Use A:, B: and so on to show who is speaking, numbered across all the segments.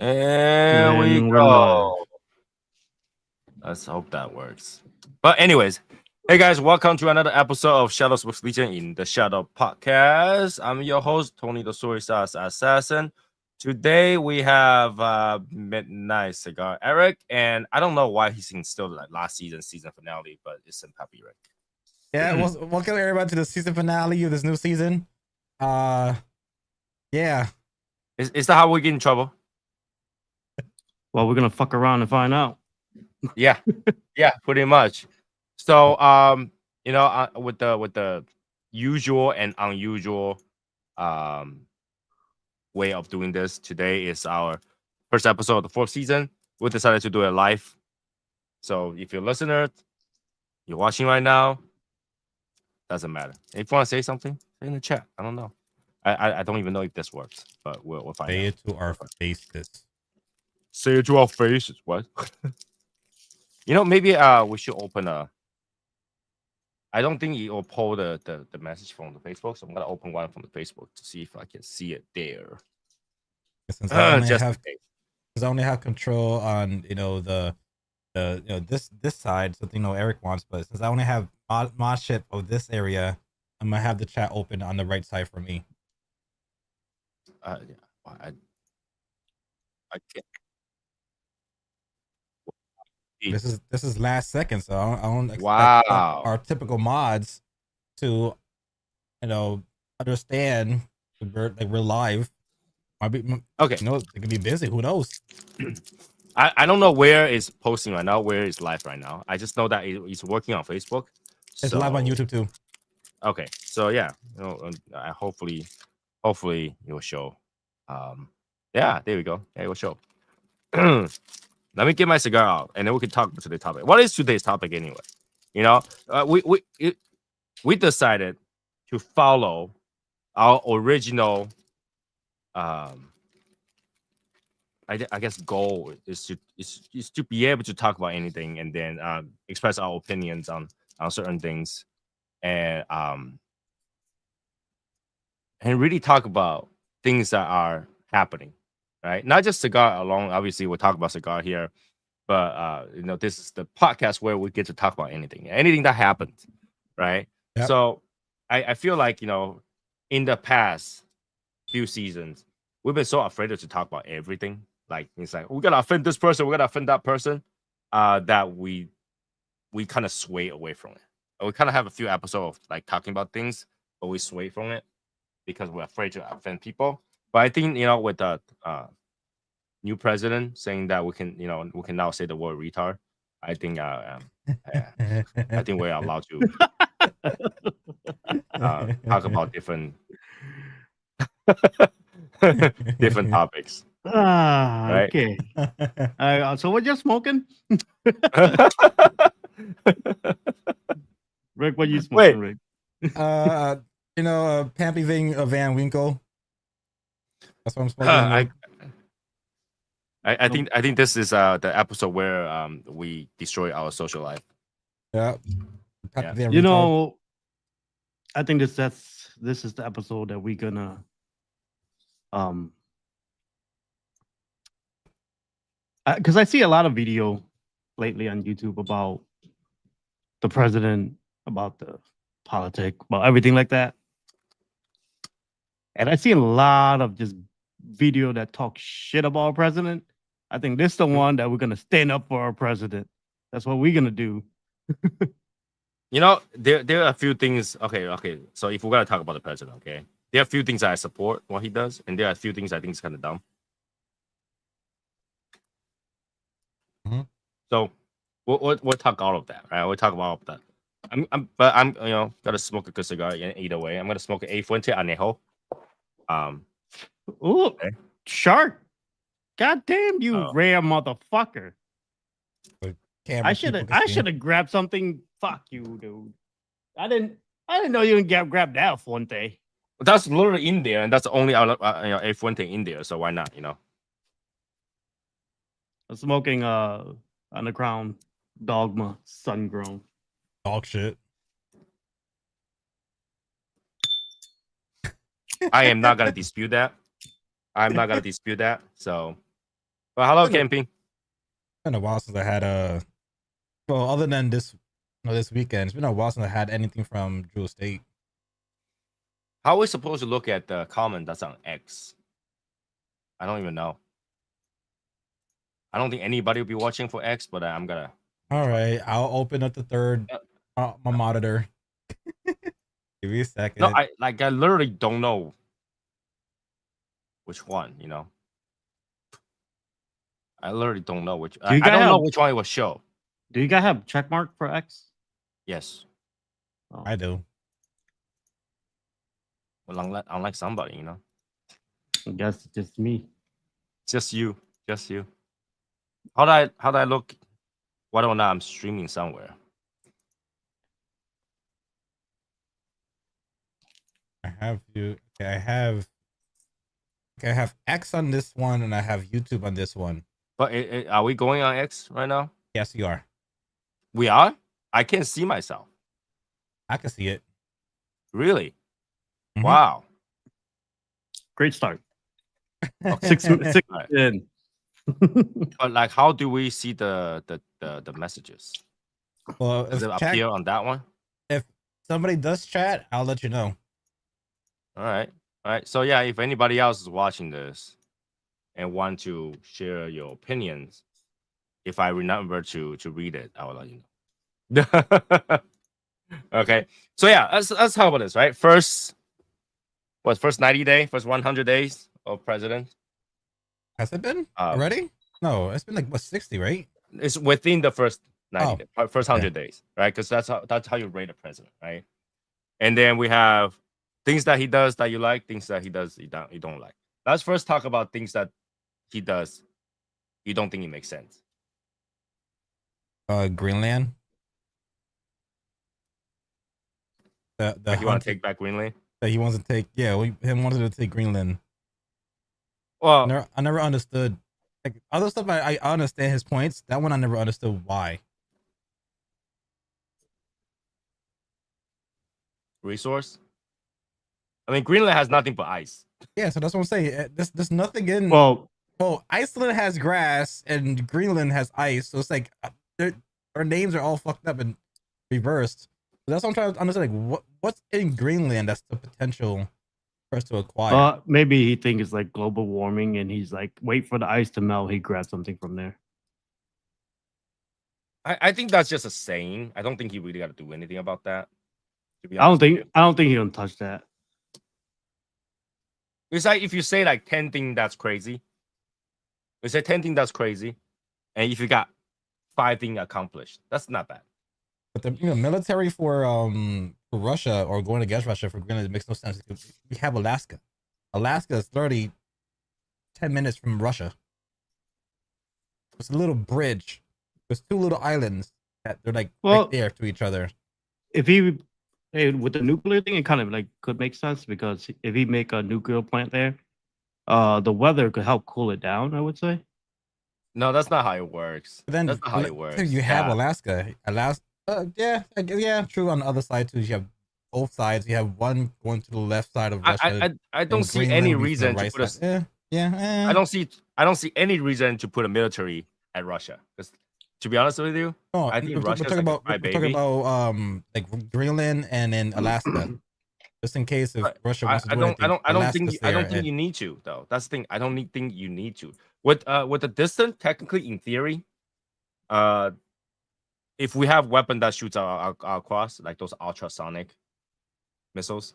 A: And we
B: And we're live.
A: go. Let's hope that works. But anyways, hey guys, welcome to another episode of Shadows with Legion in the Shadow Podcast. I'm your host, Tony the Soy Sauce Assassin. Today we have Midnight Cigar Eric, and I don't know why he's in still like last season finale, but it's in Pappy Rick.
C: Yeah, welcome everybody to the season finale of this new season. Yeah.
A: Is that how we get in trouble?
B: Well, we're gonna fuck around and find out.
A: Yeah, pretty much. So, with the usual and unusual way of doing this, today is our first episode of the fourth season. We decided to do it live. So, if you're a listener, you're watching right now, doesn't matter. If you want to say something, say in the chat. I don't know. I don't even know if this works, but we'll find out.
C: Say it to our faces.
A: Say it to our faces. What? Maybe we should open a. I don't think it will pull the message from the Facebook, so I'm gonna open one from the Facebook to see if I can see it there.
C: Since I only have control on this side, so Eric wants, but since I only have mod ship of this area, I'm gonna have the chat open on the right side for me.
A: I can't.
C: This is last second, so I don't expect our typical mods to understand we're live.
A: Okay,
C: they can be busy. Who knows?
A: I don't know where it's posting right now, where it's live right now. I just know that it's working on Facebook.
C: It's live on YouTube too.
A: Okay, so yeah, hopefully it will show. Yeah, there we go. Yeah, it will show. Let me get my cigar out, and then we can talk about today's topic. What is today's topic anyway? We decided to follow our original. I guess goal is to be able to talk about anything and then express our opinions on certain things, and really talk about things that are happening. Right, not just cigar alone. Obviously, we'll talk about cigar here, but this is the podcast where we get to talk about anything that happened, right?
C: Yep.
A: So, I feel like in the past few seasons, we've been so afraid to talk about everything. Like it's like we gotta offend this person, we gotta offend that person, that we kind of sway away from it. And we kind of have a few episodes of like talking about things, but we sway from it because we're afraid to offend people. But I think with the new president saying that we can now say the word retard, I think I think we're allowed to talk about different topics. Right?
B: Okay. So what you smoking? Rick, what you smoking, Rick?
C: Pampy Van Winkle. That's what I'm smoking.
A: I think this is the episode where we destroy our social life.
C: Yeah.
B: I think this is the episode that we're gonna because I see a lot of video lately on YouTube about the president, about the politics, about everything like that. And I see a lot of just video that talk shit about our president. I think this is the one that we're gonna stand up for our president. That's what we're gonna do.
A: There are a few things. Okay. So if we're gonna talk about the president, okay, there are a few things that I support what he does, and there are a few things I think is kind of dumb.
C: Mm-hmm.
A: So we'll talk all of that, right? We'll talk about all of that. I'm gotta smoke a good cigar either way. I'm gonna smoke an A Fuente Anejo.
B: Ooh, okay. Shark! God damn you, rare motherfucker! I should have grabbed something. Fuck you, dude. I didn't know you can grab that Fuente.
A: That's literally in there, and that's only A Fuente in there. So why not?
B: I'm smoking Underground Dogma Sun Grown.
C: Dog shit.
A: I am not gonna dispute that. So Well, hello,
C: Been a-
A: camping.
C: Been a while since I had well, other than this weekend, it's been a while since I had anything from Drew State.
A: How are we supposed to look at the comment that's on X? I don't even know. I don't think anybody will be watching for X, but I'm gonna.
C: All right, I'll open up the third my monitor. Give me a second.
A: No, I literally don't know which one. You know, I literally don't know which. I don't know which one it will show.
B: Do you guys have check mark for X?
A: Yes.
B: Oh.
C: I do.
A: Well, unlike somebody, you know.
B: I guess it's just me.
A: Just you. Just you. How do I look? Whether or not I'm streaming somewhere.
C: I have you. Okay, I have X on this one, and I have YouTube on this one.
A: But are we going on X right now?
C: Yes, you are.
A: We are. I can't see myself.
C: I can see it.
A: Really?
C: Mhm.
A: Wow.
B: Great start.
A: Okay.
B: 6 in.
A: But like, how do we see the messages?
C: Well,
A: Does it appear on that one?
C: If somebody does chat, I'll let you know.
A: All right. So yeah, if anybody else is watching this and want to share your opinions, if I remember to read it, I will let you know. Okay. So yeah, let's talk about this, right? First 90 day, first 100 days of president.
C: Has it been already? No, it's been like 60, right?
A: It's within the first 90 days, first 100 days, right? Because that's how you rate a president, right? And then we have things that he does that you like, things that he does you don't like. Let's first talk about things that he does you don't think it makes sense.
C: Greenland.
A: Like you want to take back Greenland?
C: That he wants to take, him wanted to take Greenland.
A: Well,
C: I never understood. Like other stuff, I understand his points. That one I never understood why.
A: Resource. I mean, Greenland has nothing but ice.
C: Yeah, so that's what I'm saying. There's nothing in.
B: Well,
C: Iceland has grass and Greenland has ice, so it's like our names are all fucked up and reversed. So that's what I'm trying to understand. Like, what's in Greenland that's the potential for us to acquire?
B: Maybe he thinks it's like global warming, and he's like, wait for the ice to melt. He grabs something from there.
A: I think that's just a saying. I don't think he really got to do anything about that. To be
B: I don't
A: honest
B: think he gonna touch that.
A: It's like if you say like 10 things that's crazy. You say 10 things that's crazy, and if you got 5 things accomplished, that's not bad.
C: But the military for Russia or going against Russia for Greenland, it makes no sense. We have Alaska. Alaska is 10 minutes from Russia. It's a little bridge. There's 2 little islands that they're like right there to each other.
B: If he with the nuclear thing, it kind of like could make sense because if he make a nuclear plant there, the weather could help cool it down, I would say.
A: No, that's not how it works.
C: But then
A: that's not how it works.
C: You have Alaska. Yeah, true. On the other side too, you have both sides. You have one going to the left side of Russia.
A: I don't see any reason to put a. I don't see any reason to put a military at Russia. Because to be honest with you, I think Russia is like
C: we're talking about like Greenland and then Alaska. Just in case if Russia wants to do anything.
A: I don't think you need to though. That's the thing. I don't think you need to. With the distance, technically in theory, if we have weapon that shoots across like those ultrasonic missiles,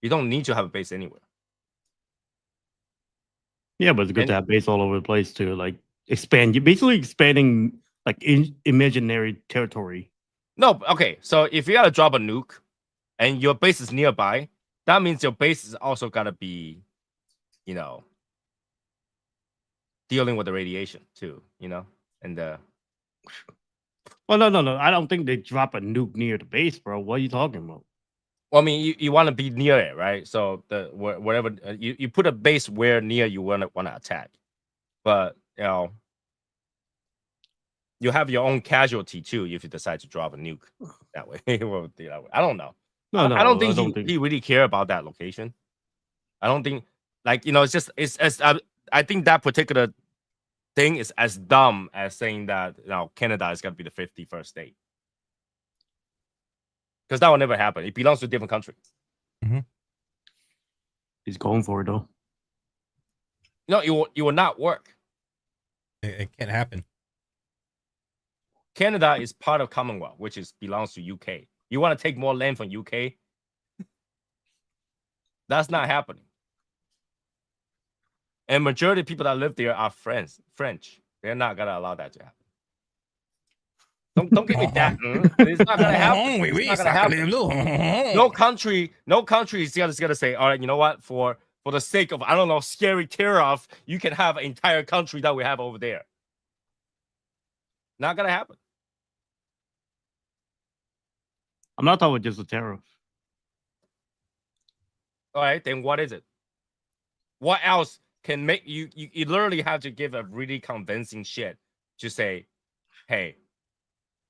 A: you don't need to have a base anywhere.
B: Yeah, but it's good to have base all over the place to like expand. You're basically expanding like imaginary territory.
A: No, okay. So if you gotta drop a nuke and your base is nearby, that means your base is also gotta be, dealing with the radiation too, and
B: Well, no. I don't think they drop a nuke near the base, bro. What are you talking about?
A: Well, I mean, you want to be near it, right? So whatever you put a base where near you want to attack, but you have your own casualty too if you decide to drop a nuke that way. I don't know. I don't think he really care about that location. I don't think it's I think that particular thing is as dumb as saying that Canada is gonna be the 51st state. Because that will never happen. It belongs to a different country.
C: Mm-hmm.
B: He's going for it though.
A: No, it will not work.
C: It can't happen.
A: Canada is part of Commonwealth, which belongs to UK. You want to take more land from UK? That's not happening. And majority of people that live there are French. They're not gonna allow that to happen. Don't give me that. It's not gonna happen. It's not gonna happen. No country is just gonna say, all right, you know what? For the sake of, I don't know, scary tariff, you can have an entire country that we have over there. Not gonna happen.
B: I'm not talking about just a tariff.
A: All right, then what is it? What else can make you literally have to give a really convincing shit to say, hey,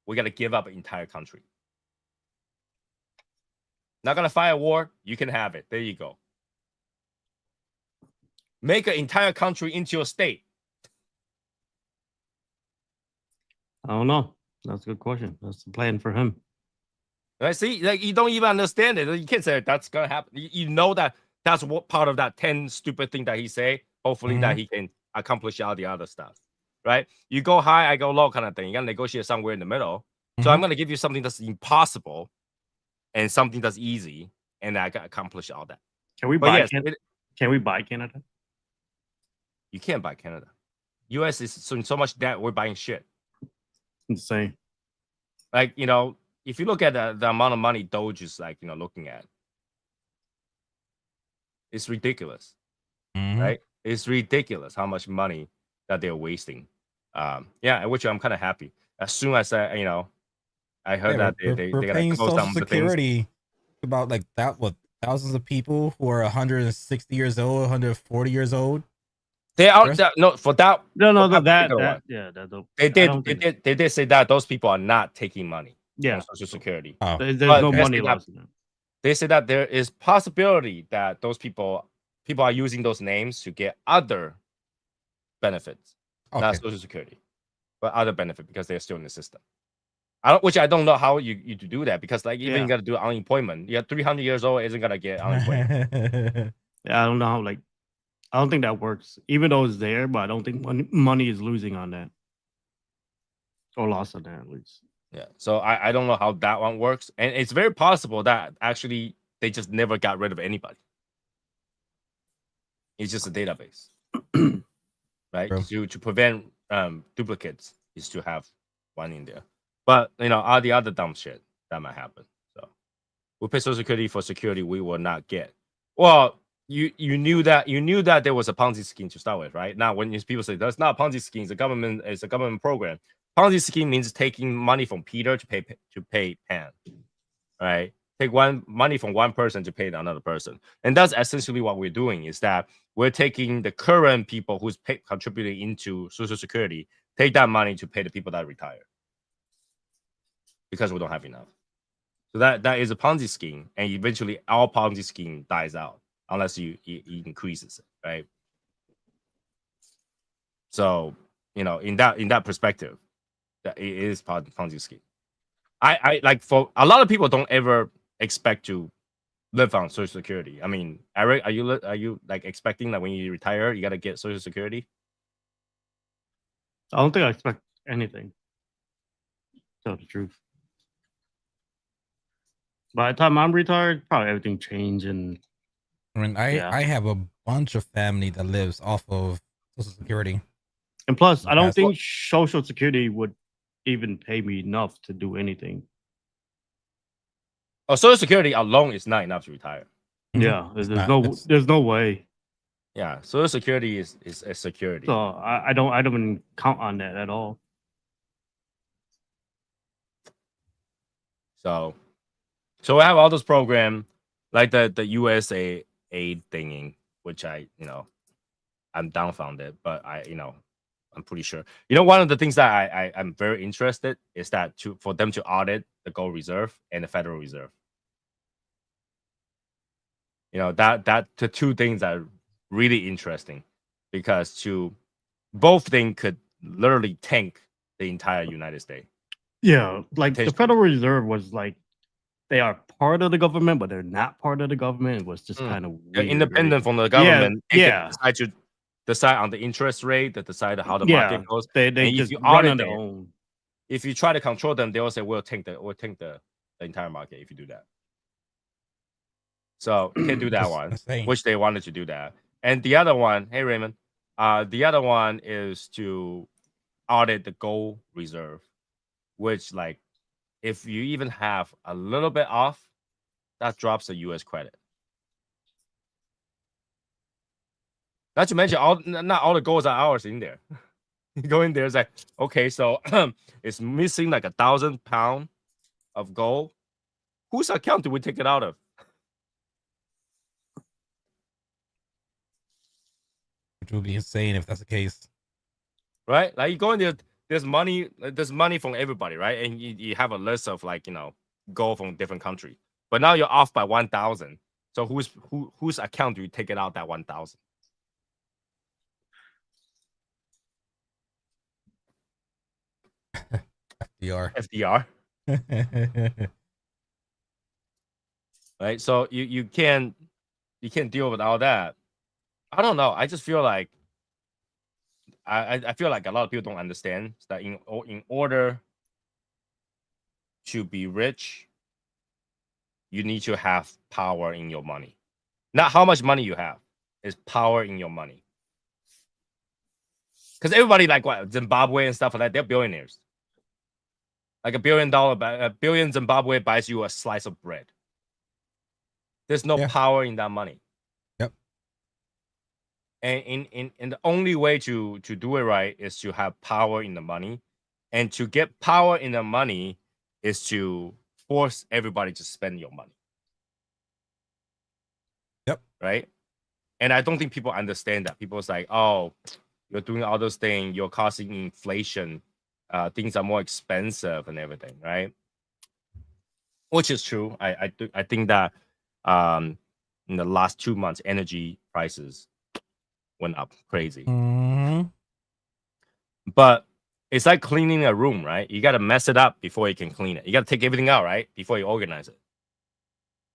A: we gotta give up an entire country. Not gonna fight a war, you can have it. There you go. Make an entire country into a state.
B: I don't know. That's a good question. That's the plan for him.
A: Right? See, like you don't even understand it. You can't say that's gonna happen. You know that's what part of that 10 stupid thing that he say. Hopefully that he can accomplish all the other stuff. Right? You go high, I go low kind of thing. You gotta negotiate somewhere in the middle. So I'm gonna give you something that's impossible and something that's easy, and I can accomplish all that.
B: Can we buy Canada? Can we buy Canada?
A: You can't buy Canada. US is in so much debt, we're buying shit.
B: Insane.
A: Like, if you look at the amount of money Doge is like, looking at, it's ridiculous. Right? It's ridiculous how much money that they're wasting. Which I'm kind of happy. As soon as I heard that they're gonna
C: paying
A: close
C: Social
A: down the
C: Security
A: things.
C: about like that. What, thousands of people who are 160 years old, 140 years old.
A: They are no for that.
B: No,
A: for
B: that yeah,
A: they did say that those people are not taking money
B: from
A: Social Security.
C: Oh.
B: There's no money lost.
A: They say that there is possibility that those people are using those names to get other benefits, not Social Security, but other benefit because they're still in the system. Which I don't know how you do that, because like even you got to do unemployment. You're 300 years old, isn't gonna get unemployment.
B: I don't know how. Like, I don't think that works. Even though it's there, but I don't think money is losing on that, or lost on that at least.
A: Yeah. So I don't know how that one works, and it's very possible that actually they just never got rid of anybody. It's just a database, right? To prevent duplicates is to have one in there. But all the other dumb shit that might happen. So we pay Social Security for security we will not get. Well, you knew that there was a Ponzi scheme to start with, right? Now when people say that's not a Ponzi scheme, it's a government program. Ponzi scheme means taking money from Peter to pay Pan, right? Take money from one person to pay another person, and that's essentially what we're doing. Is that we're taking the current people who's contributing into Social Security, take that money to pay the people that retire, because we don't have enough. So that is a Ponzi scheme, and eventually our Ponzi scheme dies out unless you increases it, right? So in that perspective, that it is Ponzi scheme. I like, for a lot of people don't ever expect to live on Social Security. I mean, Eric, are you like expecting that when you retire you gotta get Social Security?
B: I don't think I expect anything. To tell the truth. By the time I'm retired, probably everything changed. And
C: I mean, I have a bunch of family that lives off of Social Security.
B: And plus, I don't think Social Security would even pay me enough to do anything.
A: Oh, Social Security alone is not enough to retire.
B: Yeah, there's no way.
A: Yeah, Social Security is a security.
B: So I don't even count on that at all.
A: So we have all those programs like the USA aid thingy, which I'm dumbfounded, but I'm pretty sure. One of the things that I'm very interested is that for them to audit the gold reserve and the Federal Reserve. That the two things are really interesting, because to both things could literally tank the entire United States.
B: Yeah, like the
A: Potentially.
B: Federal Reserve was like they are part of the government, but they're not part of the government. It was just kind of
A: They're
B: weird,
A: independent
B: right?
A: from the government. They
B: Yeah,
A: can decide on the interest rate, that decide how the
B: yeah.
A: market goes.
B: They
A: And if
B: just
A: you
B: run
A: audit
B: on their
A: them,
B: own.
A: if you try to control them, they will say we'll tank the entire market if you do that. So can't do that
C: That's
A: one,
C: insane.
A: which they wanted to do that. And the other one, hey Raymond, the other one is to audit the gold reserve, which like if you even have a little bit off, that drops the U.S. credit. Not to mention not all the goals are ours in there. You go in there, it's like, okay, so it's missing like 1,000 pounds of gold. Whose account do we take it out of?
C: Which would be insane if that's the case.
A: Right? Like you go in there, there's money from everybody, right? And you have a list of like, gold from different countries. But now you're off by 1,000. So whose account do you take it out that 1,000? FDR. Right? So you can't deal with all that. I don't know. I just feel like I feel like a lot of people don't understand that in order to be rich, you need to have power in your money. Not how much money you have, is power in your money. Because everybody like what Zimbabwe and stuff like that, they're billionaires. Like $1 billion Zimbabwe buys you a slice of bread. There's no power in that money.
C: Yep.
A: And in the only way to do it right is to have power in the money. And to get power in the money is to force everybody to spend your money.
C: Yep.
A: Right? And I don't think people understand that. People's like, oh, you're doing all those things, you're causing inflation. Things are more expensive and everything, right? Which is true. I think that in the last 2 months, energy prices went up crazy.
C: Mm-hmm.
A: But it's like cleaning a room, right? You got to mess it up before you can clean it. You got to take everything out, right? Before you organize it.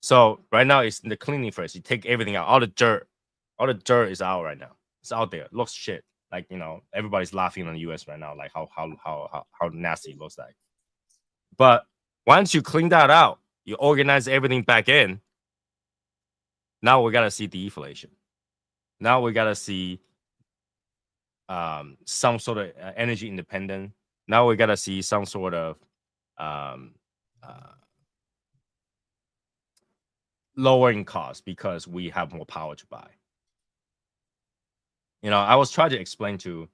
A: So right now it's in the cleaning first. You take everything out. All the dirt is out right now. It's out there. It looks shit. Like, everybody's laughing on the US right now, like how nasty it looks like. But once you clean that out, you organize everything back in. Now we gotta see deflation. Now we gotta see some sort of energy independence. Now we gotta see some sort of lowering costs because we have more power to buy. I was trying to explain to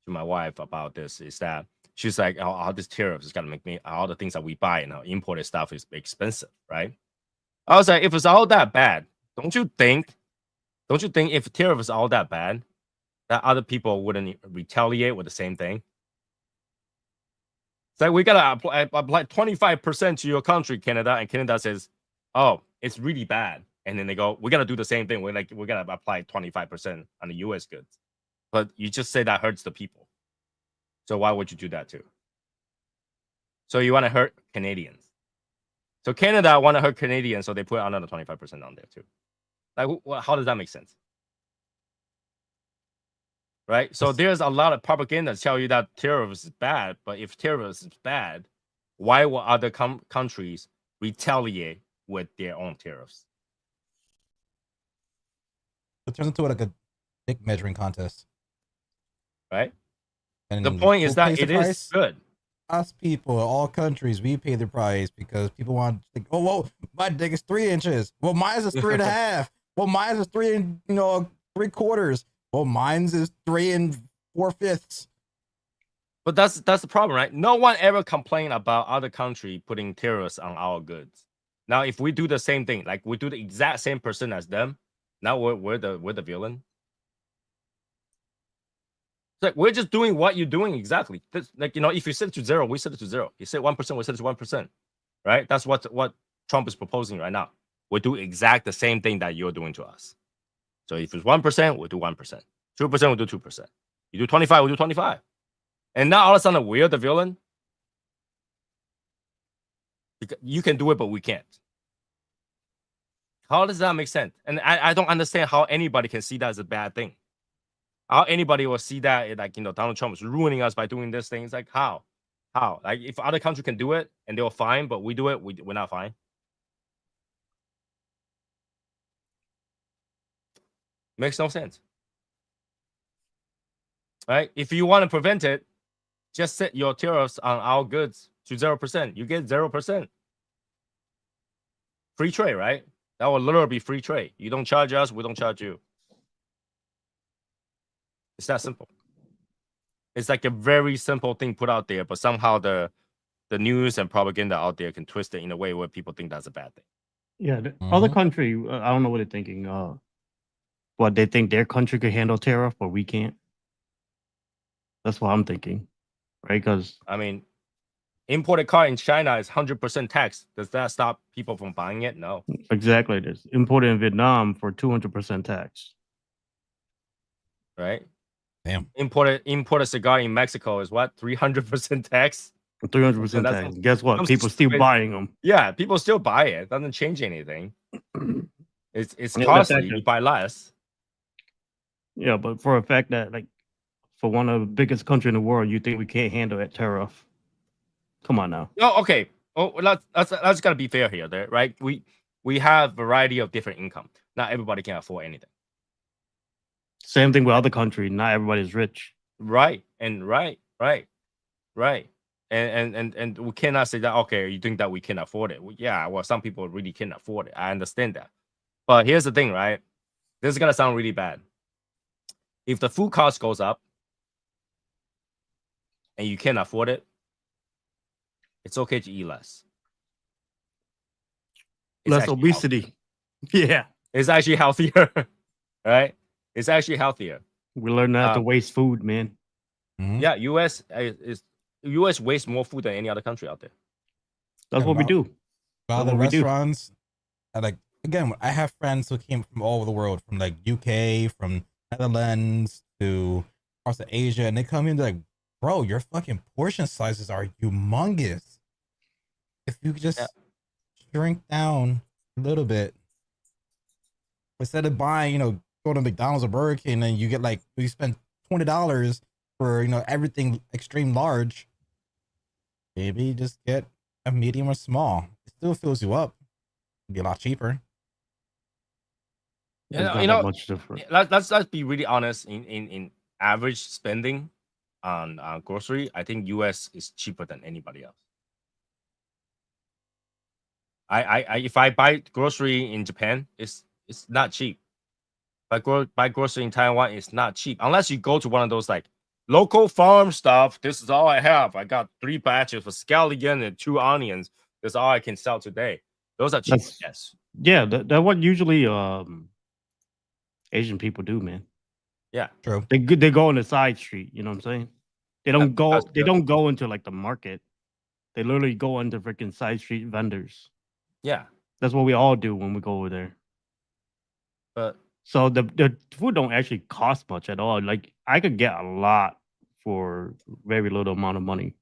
A: my wife about this, is that she's like, oh, all these tariffs is gonna make me all the things that we buy and imported stuff is expensive, right? I was like, if it's all that bad, don't you think if tariff is all that bad, that other people wouldn't retaliate with the same thing? It's like, we gotta apply 25% to your country, Canada, and Canada says, oh, it's really bad. And then they go, we're gonna do the same thing. We're gonna apply 25% on the US goods. But you just say that hurts the people. So why would you do that too? So you want to hurt Canadians. So Canada want to hurt Canadians, so they put another 25% on there too. Like, how does that make sense? Right? So there's a lot of propaganda tell you that tariffs is bad, but if tariffs is bad, why will other countries retaliate with their own tariffs?
C: It turns into like a dick measuring contest.
A: Right?
C: And
A: the point is that it
C: price?
A: Is good.
C: Us people, all countries, we pay the price because people want to think, oh, whoa, my dick is 3 inches. Well, mine is 3.5. Well, mine is 3.75. Well, mine's is 3 4/5.
A: But that's the problem, right? No one ever complained about other country putting tariffs on our goods. Now, if we do the same thing, like we do the exact same percent as them, now we're the villain. It's like, we're just doing what you're doing exactly. Like, if you set it to 0, we set it to 0. You say 1%, we set it to 1%. Right? That's what Trump is proposing right now. We do exact the same thing that you're doing to us. So if it's 1%, we'll do 1%. 2%, we'll do 2%. You do 25, we do 25. And now all of a sudden we're the villain. You can do it, but we can't. How does that make sense? And I don't understand how anybody can see that as a bad thing. How anybody will see that like, Donald Trump is ruining us by doing this thing. It's like, how? Like, if other country can do it and they're fine, but we do it, we're not fine. Makes no sense. Right? If you want to prevent it, just set your tariffs on our goods to 0%. You get 0%. Free trade, right? That will literally be free trade. You don't charge us, we don't charge you. It's that simple. It's like a very simple thing put out there, but somehow the news and propaganda out there can twist it in a way where people think that's a bad thing.
B: Yeah, the other country, I don't know what they're thinking. What they think their country could handle tariff, but we can't. That's what I'm thinking, right? Because
A: I mean, imported car in China is 100% tax. Does that stop people from buying it? No.
B: exactly this. Imported in Vietnam for 200% tax.
A: Right?
C: Damn.
A: Imported cigar in Mexico is what? 300% tax?
B: 300% tax. Guess what? People still buying them.
A: Yeah, people still buy it. Doesn't change anything. It's
B: Yeah,
A: costly. You buy less.
B: Yeah, but for a fact that like for one of the biggest country in the world, you think we can't handle that tariff? Come on now.
A: Oh, okay. Oh, let's gotta be fair here, there, right? We have variety of different income. Not everybody can afford anything.
B: Same thing with other countries. Not everybody's rich.
A: Right. And right. And we cannot say that, okay, you think that we can afford it. Well, yeah, well, some people really can afford it. I understand that. But here's the thing, right? This is gonna sound really bad. If the food cost goes up and you can't afford it, it's okay to eat less.
B: Less obesity. Yeah.
A: It's actually healthier, right? It's actually healthier.
B: We learn not to waste food, man.
A: Yeah, US wastes more food than any other country out there.
B: That's what we do.
C: While the restaurants, like, again, I have friends who came from all over the world, from like UK, from Netherlands to parts of Asia, and they come in like, bro, your fucking portion sizes are humongous. If you could just shrink down a little bit, instead of buying, go to McDonald's or Burger King, and you get like, you spend $20 for, everything extreme large. Maybe just get a medium or small. It still fills you up. It'd be a lot cheaper.
A: Yeah, much different. Let's be really honest. In average spending on grocery, I think US is cheaper than anybody else. If I buy grocery in Japan, it's not cheap. If I buy grocery in Taiwan, it's not cheap unless you go to one of those like local farm stuff. This is all I have. I got 3 batches of scallion and 2 onions. That's all I can sell today. Those are cheap. Yes.
B: Yeah, that's what usually Asian people do, man.
A: Yeah,
C: true.
B: They go on the side street. You know what I'm saying? They don't go. They don't go into like the market. They literally go into freaking side street vendors.
A: Yeah,
B: that's what we all do when we go over there.
A: But
B: so the food don't actually cost much at all. Like I could get a lot for very little amount of money.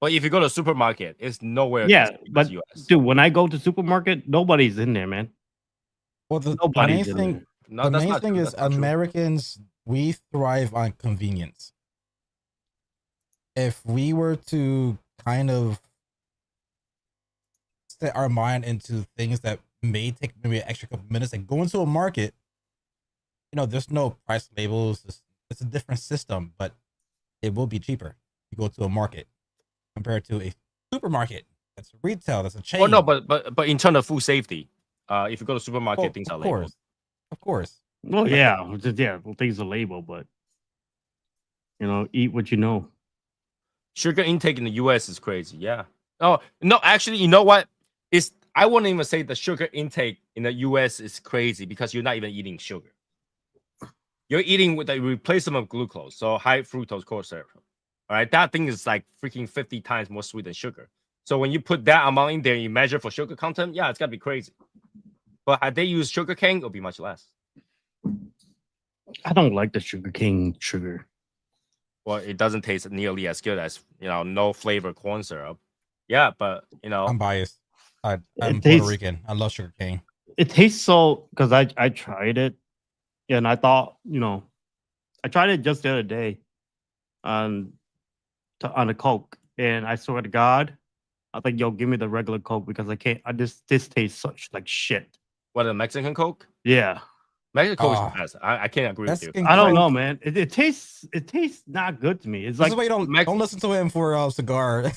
A: But if you go to the supermarket, it's nowhere.
B: Yeah, but dude, when I go to supermarket, nobody's in there, man.
C: Well, the main thing, the main thing is Americans, we thrive on convenience. If we were to kind of set our mind into things that may take maybe an extra couple minutes, like go into a market, there's no price labels. It's a different system, but it will be cheaper. You go to a market compared to a supermarket. That's retail. That's a chain.
A: Well, no, but in terms of food safety, if you go to supermarket, things are labeled.
C: Of course.
B: Well, yeah, things are labeled, but eat what you know.
A: Sugar intake in the U.S. is crazy. Yeah. Oh no, actually, you know what? I wouldn't even say the sugar intake in the U.S. is crazy because you're not even eating sugar. You're eating with a replacement of glucose, so high fructose corn syrup. All right, that thing is like freaking 50 times more sweet than sugar. So when you put that amount in there, you measure for sugar content. Yeah, it's gotta be crazy. But had they used sugar cane, it'll be much less.
B: I don't like the sugar cane sugar.
A: Well, it doesn't taste nearly as good as no flavor corn syrup. Yeah, but
C: I'm biased. I'm Puerto
B: tastes
C: Rican. I love sugar cane.
B: it tastes so because I tried it and I thought I tried it just the other day on a Coke, and I swear to God, I think yo give me the regular Coke because I can't. This tastes such like shit.
A: what, a Mexican Coke?
B: Yeah,
A: Mexican Coke is the
C: Ah,
A: best. I can't agree with you.
C: Mexican
B: I don't
C: Coke-
B: know, man. It tastes not good to me. It's
C: This
B: like
C: is why you don't listen to him for cigar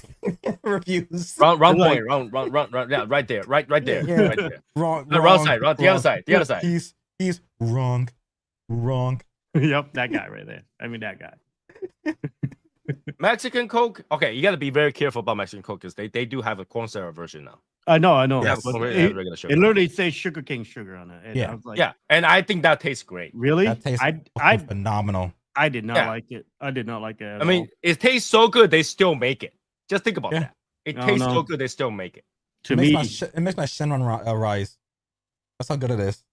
C: reviews.
A: Wrong
B: It's like-
A: point. Run. Yeah, right there. Right there.
C: Yeah.
A: Right there.
C: Wrong.
A: The wrong side. The other side. The other side.
C: He's wrong.
B: yep, that guy right there. I mean that guy.
A: Mexican Coke. Okay, you got to be very careful about Mexican Coke because they do have a corn syrup version now.
B: I know.
C: Yes.
B: But
A: They have
B: it,
A: regular sugar.
B: it literally says sugar cane sugar on it. And
C: Yeah.
B: I was like,
A: Yeah, and I think that tastes great.
B: really?
C: That tastes
B: I
C: phenomenal.
B: I did not
A: Yeah.
B: like it. I did not like it. At
A: I mean,
B: all.
A: it tastes so good they still make it. Just think about
C: Yeah.
A: that. It
B: I don't
A: tastes so
B: know.
A: good they still make it.
B: To
C: It
B: me,
C: makes it makes my Shenron rise. That's how good it is.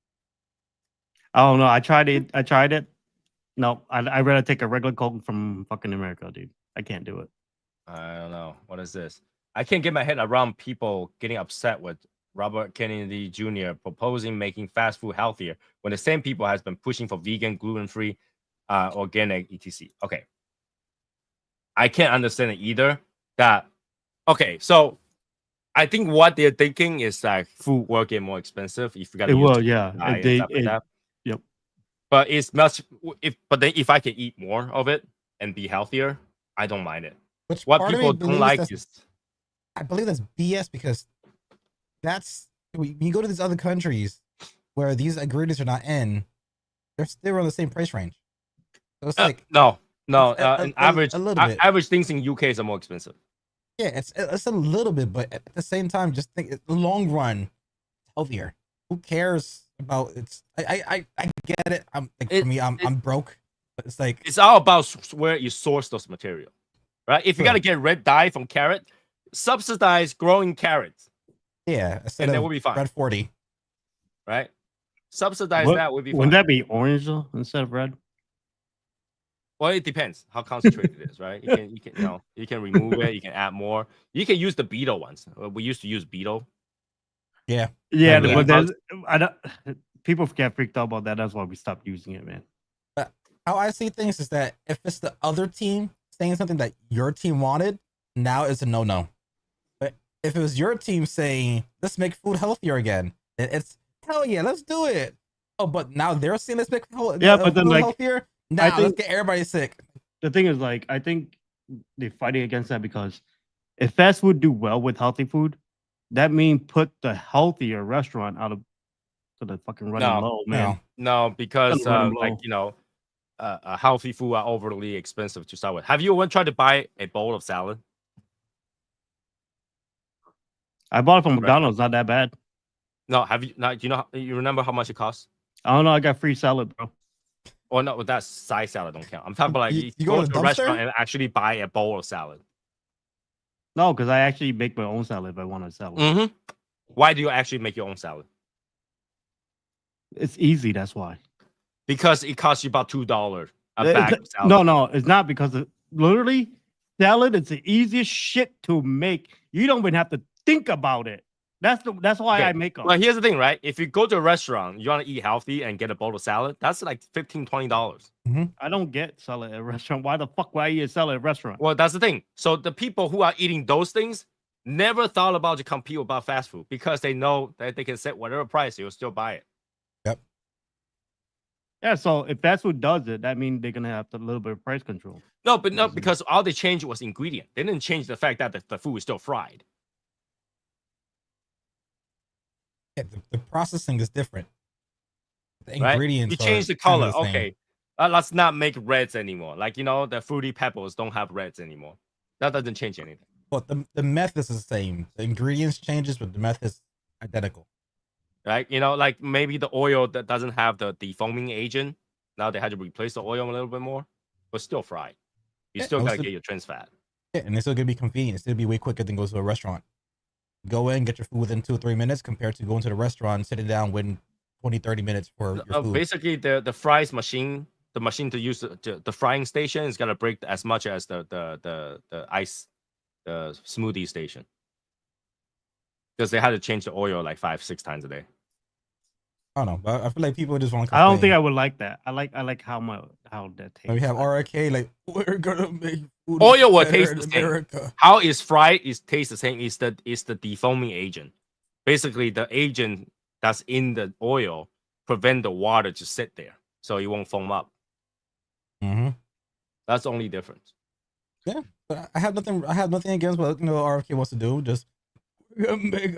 B: I don't know. I tried it. No, I'd rather take a regular Coke from fucking America, dude. I can't do it.
A: I don't know. What is this? I can't get my head around people getting upset with Robert Kennedy Jr. proposing making fast food healthier when the same people has been pushing for vegan, gluten-free, organic, etc. Okay. I can't understand it either. So I think what they're thinking is like food will get more expensive if you got
B: It
A: to
B: will, yeah.
A: that.
B: Yep.
A: But it's much if I can eat more of it and be healthier, I don't mind it.
C: Which
A: What
C: part of
A: people
C: me
A: don't
C: believes
A: like
C: that's-
A: is
C: I believe that's BS because when you go to these other countries where these ingredients are not in, they're still on the same price range. So it's like
A: no.
C: a little bit.
A: Average things in UK are more expensive.
C: yeah, it's a little bit, but at the same time, just think the long run, healthier. Who cares about it's? I get it. For me, I'm broke, but it's like
A: It's all about where you source those material, right? If you
C: Sure.
A: got to get red dye from carrot, subsidize growing carrots,
C: yeah, instead
A: and then
C: of
A: we'll be fine,
C: red 40.
A: right? Subsidize
B: What-
A: that would be fine.
B: Wouldn't that be orange though instead of red?
A: Well, it depends how concentrated it is, right? You can remove it, you can add more. You can use the beetle ones. We used to use beetle.
B: Yeah,
C: Yeah.
B: but there's I don't. People get freaked out about that. That's why we stopped using it, man.
C: How I see things is that if it's the other team saying something that your team wanted, now it's a no-no. But if it was your team saying, let's make food healthier again, it's hell yeah, let's do it. Oh, but now they're saying let's make
B: But then
C: food
B: like
C: healthier. Now let's
B: think-
C: get everybody sick.
B: the thing is, like, I think they're fighting against that because if fast food do well with healthy food, that means put the healthier restaurant out of to the fucking running
A: No,
B: low, man.
A: No, because
B: Doesn't run low.
A: healthy food are overly expensive to start with. Have you ever tried to buy a bowl of salad?
B: I bought it from McDonald's, not that bad.
A: No, have you? Now, do you remember how much it costs?
B: I don't know. I got free salad, bro.
A: Or no, that side salad don't count. I'm talking about like
C: You
A: you
C: go
A: go
C: to
A: to
C: the
A: a restaurant
C: dumpster?
A: and actually buy a bowl of salad.
B: No, because I actually make my own salad if I want a salad.
A: Mm-hmm. Why do you actually make your own salad?
B: It's easy. That's why.
A: Because it costs you about $2 a
B: It-
A: bag of salad.
B: No, it's not because literally salad is the easiest shit to make. You don't even have to think about it. That's why
A: Okay,
B: I make them.
A: Well, here's the thing, right? If you go to a restaurant, you want to eat healthy and get a bowl of salad, that's like $15, $20.
B: I don't get salad at a restaurant. Why the fuck would I eat a salad at a restaurant?
A: Well, that's the thing. So the people who are eating those things never thought about to compete about fast food because they know that they can set whatever price, they'll still buy it.
B: Yeah, so if fast food does it, that means they're gonna have a little bit of price control.
A: No, but no,
B: Mhm.
A: because all they changed was ingredient. They didn't change the fact that the food is still fried.
C: Yeah, the processing is different. The
A: Right?
C: ingredients.
A: You
C: are
A: change the
C: kinda
A: color.
C: same.
A: Okay. Let's not make reds anymore. Like, the Fruity Pebbles don't have reds anymore. That doesn't change anything.
C: But the method is the same. The ingredients changes, but the method is identical.
A: Right? Like maybe the oil that doesn't have the defoaming agent. Now they had to replace the oil a little bit more, but still fried. You
C: Yeah,
A: still gotta
C: also-
A: get your trans fat.
C: Yeah, and it's still gonna be convenient. It's gonna be way quicker than go to a restaurant. Go in, get your food within 2 or 3 minutes compared to going to the restaurant and sitting down waiting 20, 30 minutes for your food.
A: Basically, the fries machine the machine to use the frying station is gonna break as much as the ice, the smoothie station, because they had to change the oil like 5-6 times a day.
C: I don't know, but I feel like people just want to.
B: I don't think I would like that. I like how that tastes.
C: We have RK like we're gonna make food
A: Oil will
C: better
A: taste
C: in
A: the same.
C: America.
A: How is fried is taste the same. Is the defoaming agent. Basically, the agent that's in the oil prevent the water to sit there, so it won't foam up.
C: Mm-hmm.
A: That's the only difference.
C: Yeah, but I have nothing. I have nothing against what RFK wants to do. Just make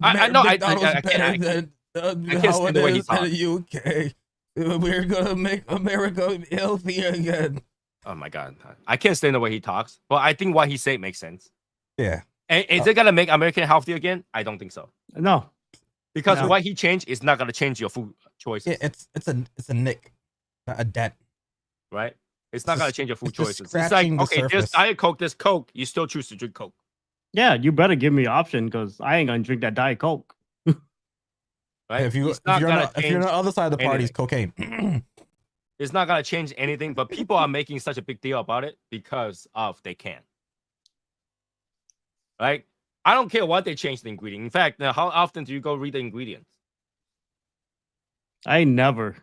A: I know.
C: McDonald's
A: I
C: better than how it is in the UK. We're gonna make America healthy again.
A: Oh my god, I can't stand the way he talks. But I think what he said makes sense.
C: Yeah.
A: And is it gonna make America healthy again? I don't think so.
B: No,
A: because what he changed is not gonna change your food choices.
C: Yeah, it's a nick, not a dent.
A: Right? It's not gonna change your food choices. It's like,
C: the
A: okay,
C: surface.
A: there's Diet Coke, there's Coke. You still choose to drink Coke.
B: Yeah, you better give me an option because I ain't gonna drink that Diet Coke.
A: Right?
C: If you're on the other side of the party, it's cocaine.
A: It's not gonna change anything, but people are making such a big deal about it because of they can. Right? I don't care what they change the ingredient. In fact, how often do you go read the ingredients?
B: I never.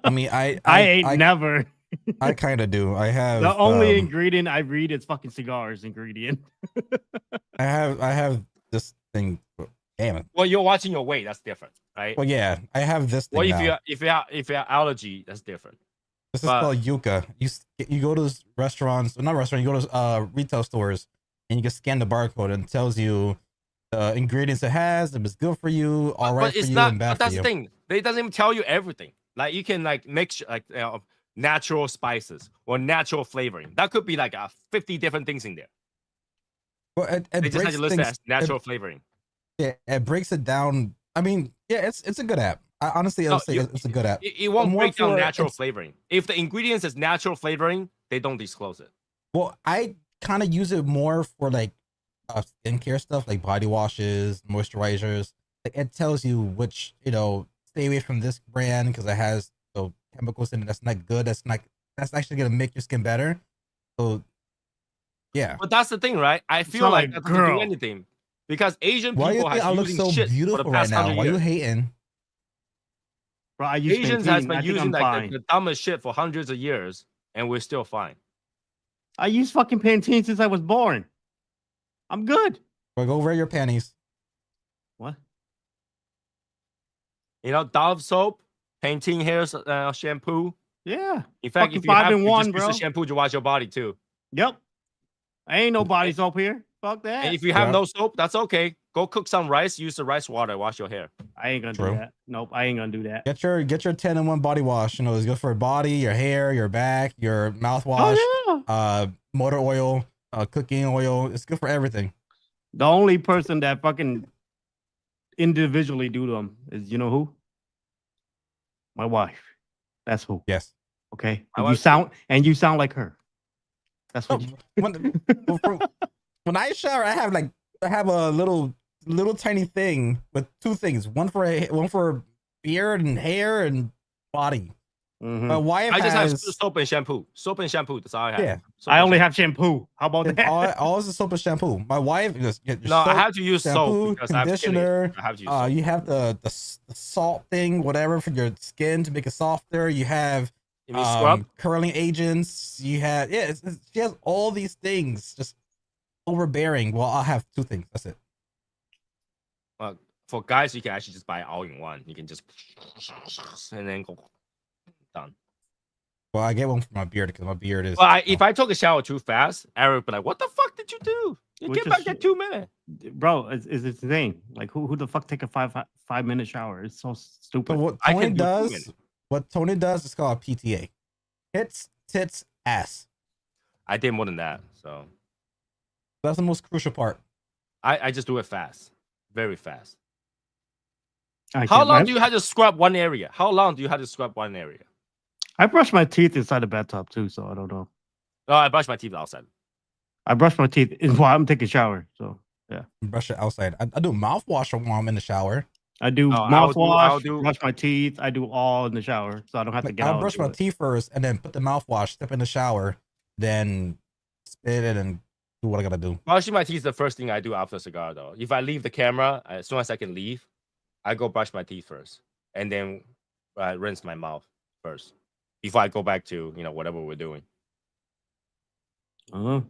C: I mean, I
B: ain't never.
C: I kind of do. I have
B: the only ingredient I read is fucking cigars ingredient.
C: I have this thing. Damn it.
A: Well, you're watching your weight. That's different, right?
C: Well, yeah, I have this thing.
A: Well,
C: now.
A: if you have allergy, that's different.
C: This is called Yucca. You go to restaurants, not restaurants. You go to retail stores, and you can scan the barcode and it tells you the ingredients it has, if it's good for you, all right for you, and bad for you.
A: But that's the thing. It doesn't even tell you everything. Like you can like mix like natural spices or natural flavoring. That could be like 50 different things in there.
C: Well, it
A: they just have to list it as natural flavoring.
C: Yeah, it breaks it down. I mean, yeah, it's a good app. I honestly I'll say it's a good app.
A: It won't break down natural flavoring. If the ingredients is natural flavoring, they don't disclose it.
C: Well, I kind of use it more for like skincare stuff, like body washes, moisturizers. Like it tells you which, stay away from this brand because it has chemicals in it that's not good. That's actually gonna make your skin better. So yeah.
A: But that's the thing, right? I feel like that doesn't do anything. Because Asian people have
C: look so beautiful right now. Why are you hating?
B: Bro, Asians
A: has been using like the dumbest shit for hundreds of years, and we're still fine.
B: I use fucking Pantene since I was born. I'm good.
C: Well, go wear your panties.
B: What?
A: Dove soap, Pantene hair shampoo.
B: Yeah.
A: In fact, if you have just use the shampoo to wash your body too.
B: Yep. Ain't no body soap here. Fuck that.
A: And if you have no soap, that's okay. Go cook some rice. Use the rice water. Wash your hair.
B: I ain't gonna do that. Nope, I ain't gonna do that.
C: Get your 10-in-1 body wash. It's good for your body, your hair, your back, your mouthwash, motor oil, cooking oil. It's good for everything.
B: The only person that fucking individually do them is who? My wife. That's who.
C: Yes.
B: Okay. You sound like her. That's what.
C: When I shower, I have a little tiny thing with two things. One for beard and hair and body.
B: Mm-hmm.
C: My wife
A: I just have soap and shampoo. Soap and shampoo. That's all I have.
C: Yeah.
B: I only have shampoo. How about that?
C: All is soap and shampoo. My wife just get
A: soap,
C: I
A: have to use
C: shampoo,
A: soap because
C: conditioner.
A: I have to use soap.
C: You have the salt thing, whatever, for your skin to make it softer. You have
A: scrub
C: curling agents. You have she has all these things just overbearing. Well, I'll have two things. That's it.
A: Well, for guys, you can actually just buy all in one. You can just and then go done.
C: Well, I get one for my beard because my beard is.
A: Well, if I took a shower too fast, Eric would be like, "What the fuck did you do? You get back at 2 minutes,
B: bro." It's insane. Like who the fuck take a 5-minute shower? It's so stupid.
C: So what Tony does is called PTA. Tits, ass.
A: I did more than that, so
C: that's the most crucial part.
A: I just do it fast, very fast. How long do you have to scrub one area?
B: I brush my teeth inside the bathtub too, so I don't know.
A: No, I brush my teeth outside.
B: I brush my teeth while I'm taking a shower. So yeah,
C: brush it outside. I do mouthwash while I'm in the shower.
B: I do
A: I'll
B: mouthwash,
A: do.
B: brush my teeth. I do all in the shower, so I don't have to
C: Like,
B: get
C: I'll
B: out.
C: brush my teeth first, and then put the mouthwash, step in the shower, then spit it and do what I gotta do.
A: Brushing my teeth is the first thing I do after a cigar, though. If I leave the camera, as soon as I can leave, I go brush my teeth first, and then rinse my mouth first before I go back to whatever we're doing.
B: Uh-huh.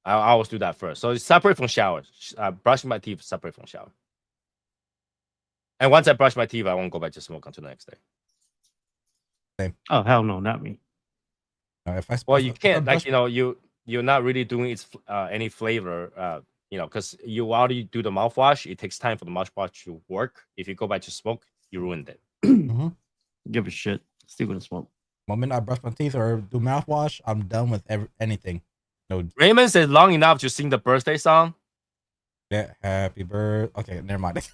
A: I always do that first. So it's separate from shower. Brushing my teeth separate from shower. And once I brush my teeth, I won't go back to smoke until the next day.
C: Same.
B: Oh hell no, not me.
A: Well, you can't you're not really doing any flavor. Because you already do the mouthwash. It takes time for the mouthwash to work. If you go back to smoke, you ruined it.
C: Mm-hmm.
B: Give a shit. Still gonna smoke.
C: The moment I brush my teeth or do mouthwash, I'm done with anything. No.
A: Raymond said long enough to sing the birthday song.
C: Yeah, happy birthday. Okay, never mind.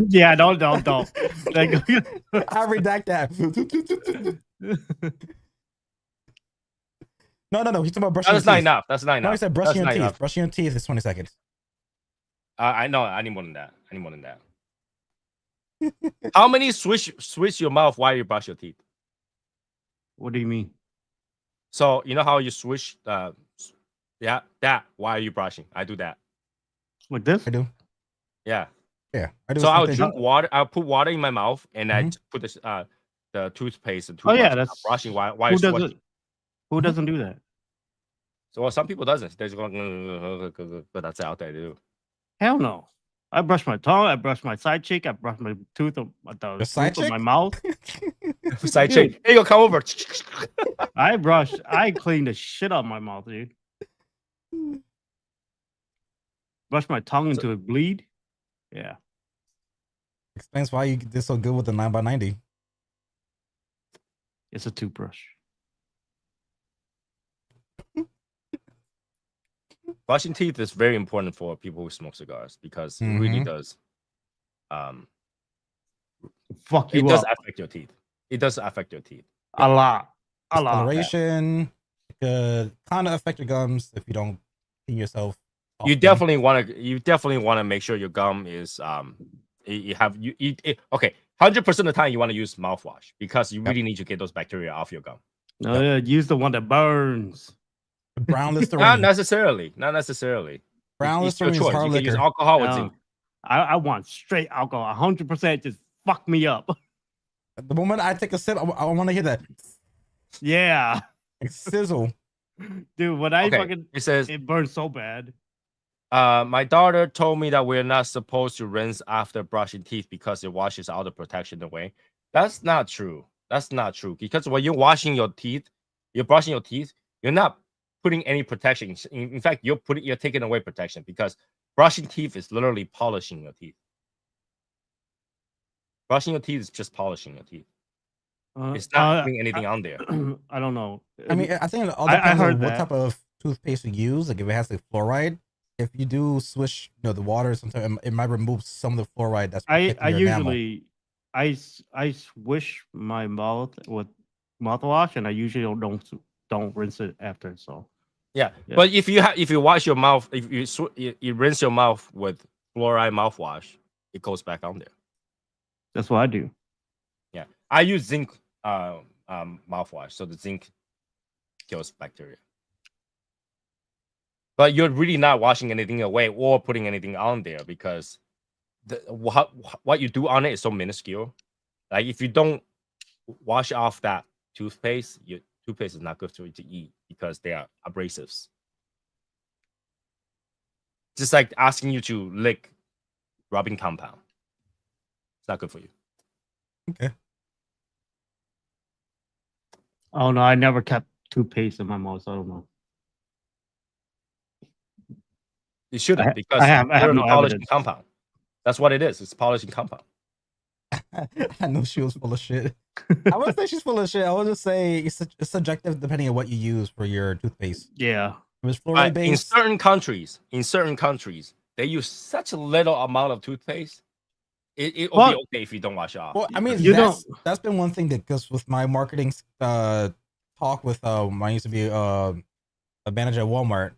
B: Yeah, don't.
C: I redact that. No. He's talking about brushing.
A: That's not enough. That's not enough.
C: No, he said brushing your teeth.
A: Enough.
C: Brushing your teeth is 20 seconds.
A: I know. I need more than that. How many switch your mouth while you brush your teeth?
B: What do you mean?
A: So you know how you swish that while you're brushing. I do that.
B: Like this?
C: I do.
A: Yeah.
C: Yeah. I do.
A: So I'll drink water. I'll put water in my mouth and I put the toothpaste and toothbrush.
B: That's
A: brushing while
B: who doesn't who doesn't do that?
A: So some people doesn't. They just go, but that's out there to do.
B: Hell no. I brush my tongue, I brush my side cheek, I brush my tooth of my mouth.
A: Side cheek. Hey, you come over.
B: I clean the shit out of my mouth, dude. Brush my tongue until it bleed. Yeah.
C: Explains why you did so good with the 9x90.
B: It's a toothbrush.
A: Brushing teeth is very important for people who smoke cigars because it really does.
B: Fuck you
A: up. It does
B: up.
A: affect your teeth. It does affect your teeth.
B: A lot.
C: Discoloration could kind of affect your gums if you don't clean yourself.
A: You definitely want to make sure your gum is okay. 100% of the time you want to use mouthwash because you really need to get those bacteria off your gum.
B: No, yeah, use the one that burns.
C: The brown Listerine.
A: Not necessarily.
C: Brown Listerine is hard
A: you
C: liquor.
A: Can use alcohol with zinc.
B: I want straight alcohol. 100% just fuck me up.
C: The moment I take a sip, I want to hear that.
B: Yeah.
C: Like sizzle.
B: Dude, when it burns so bad.
A: My daughter told me that we're not supposed to rinse after brushing teeth because it washes all the protection away. That's not true. Because when you're brushing your teeth, you're not putting any protection. In fact, you're taking away protection because brushing teeth is literally polishing your teeth. Brushing your teeth is just polishing your teeth. It's not putting anything on there.
B: I don't know.
C: I mean, I think it all depends on what type of toothpaste you use. Like if it has like fluoride, if you do swish, the water, sometimes it might remove some of the fluoride. That's
B: I swish my mouth with mouthwash, and I usually don't rinse it after. So
A: yeah. But if you wash your mouth, if you rinse your mouth with fluoride mouthwash, it goes back on there.
B: That's what I do.
A: Yeah, I use zinc mouthwash, so the zinc kills bacteria. But you're really not washing anything away or putting anything on there because what you do on it is so minuscule. Like if you don't wash off that toothpaste, your toothpaste is not good for you to eat because they are abrasives. Just like asking you to lick rubbing compound. It's not good for you.
C: Okay.
B: Oh no, I never kept toothpaste in my mouth, so I don't know.
A: You shouldn't because
B: I have no
A: polishing
B: evidence.
A: compound. That's what it is. It's polishing compound.
C: I knew she was full of shit. I wouldn't say she's full of shit. I would just say it's subjective depending on what you use for your toothpaste.
B: Yeah.
C: It was fluoride based.
A: In certain countries, they use such a little amount of toothpaste. It'll be okay if you don't wash it off.
C: Well, I mean, that's been one thing that goes with my marketing talk with I used to be a manager at Walmart.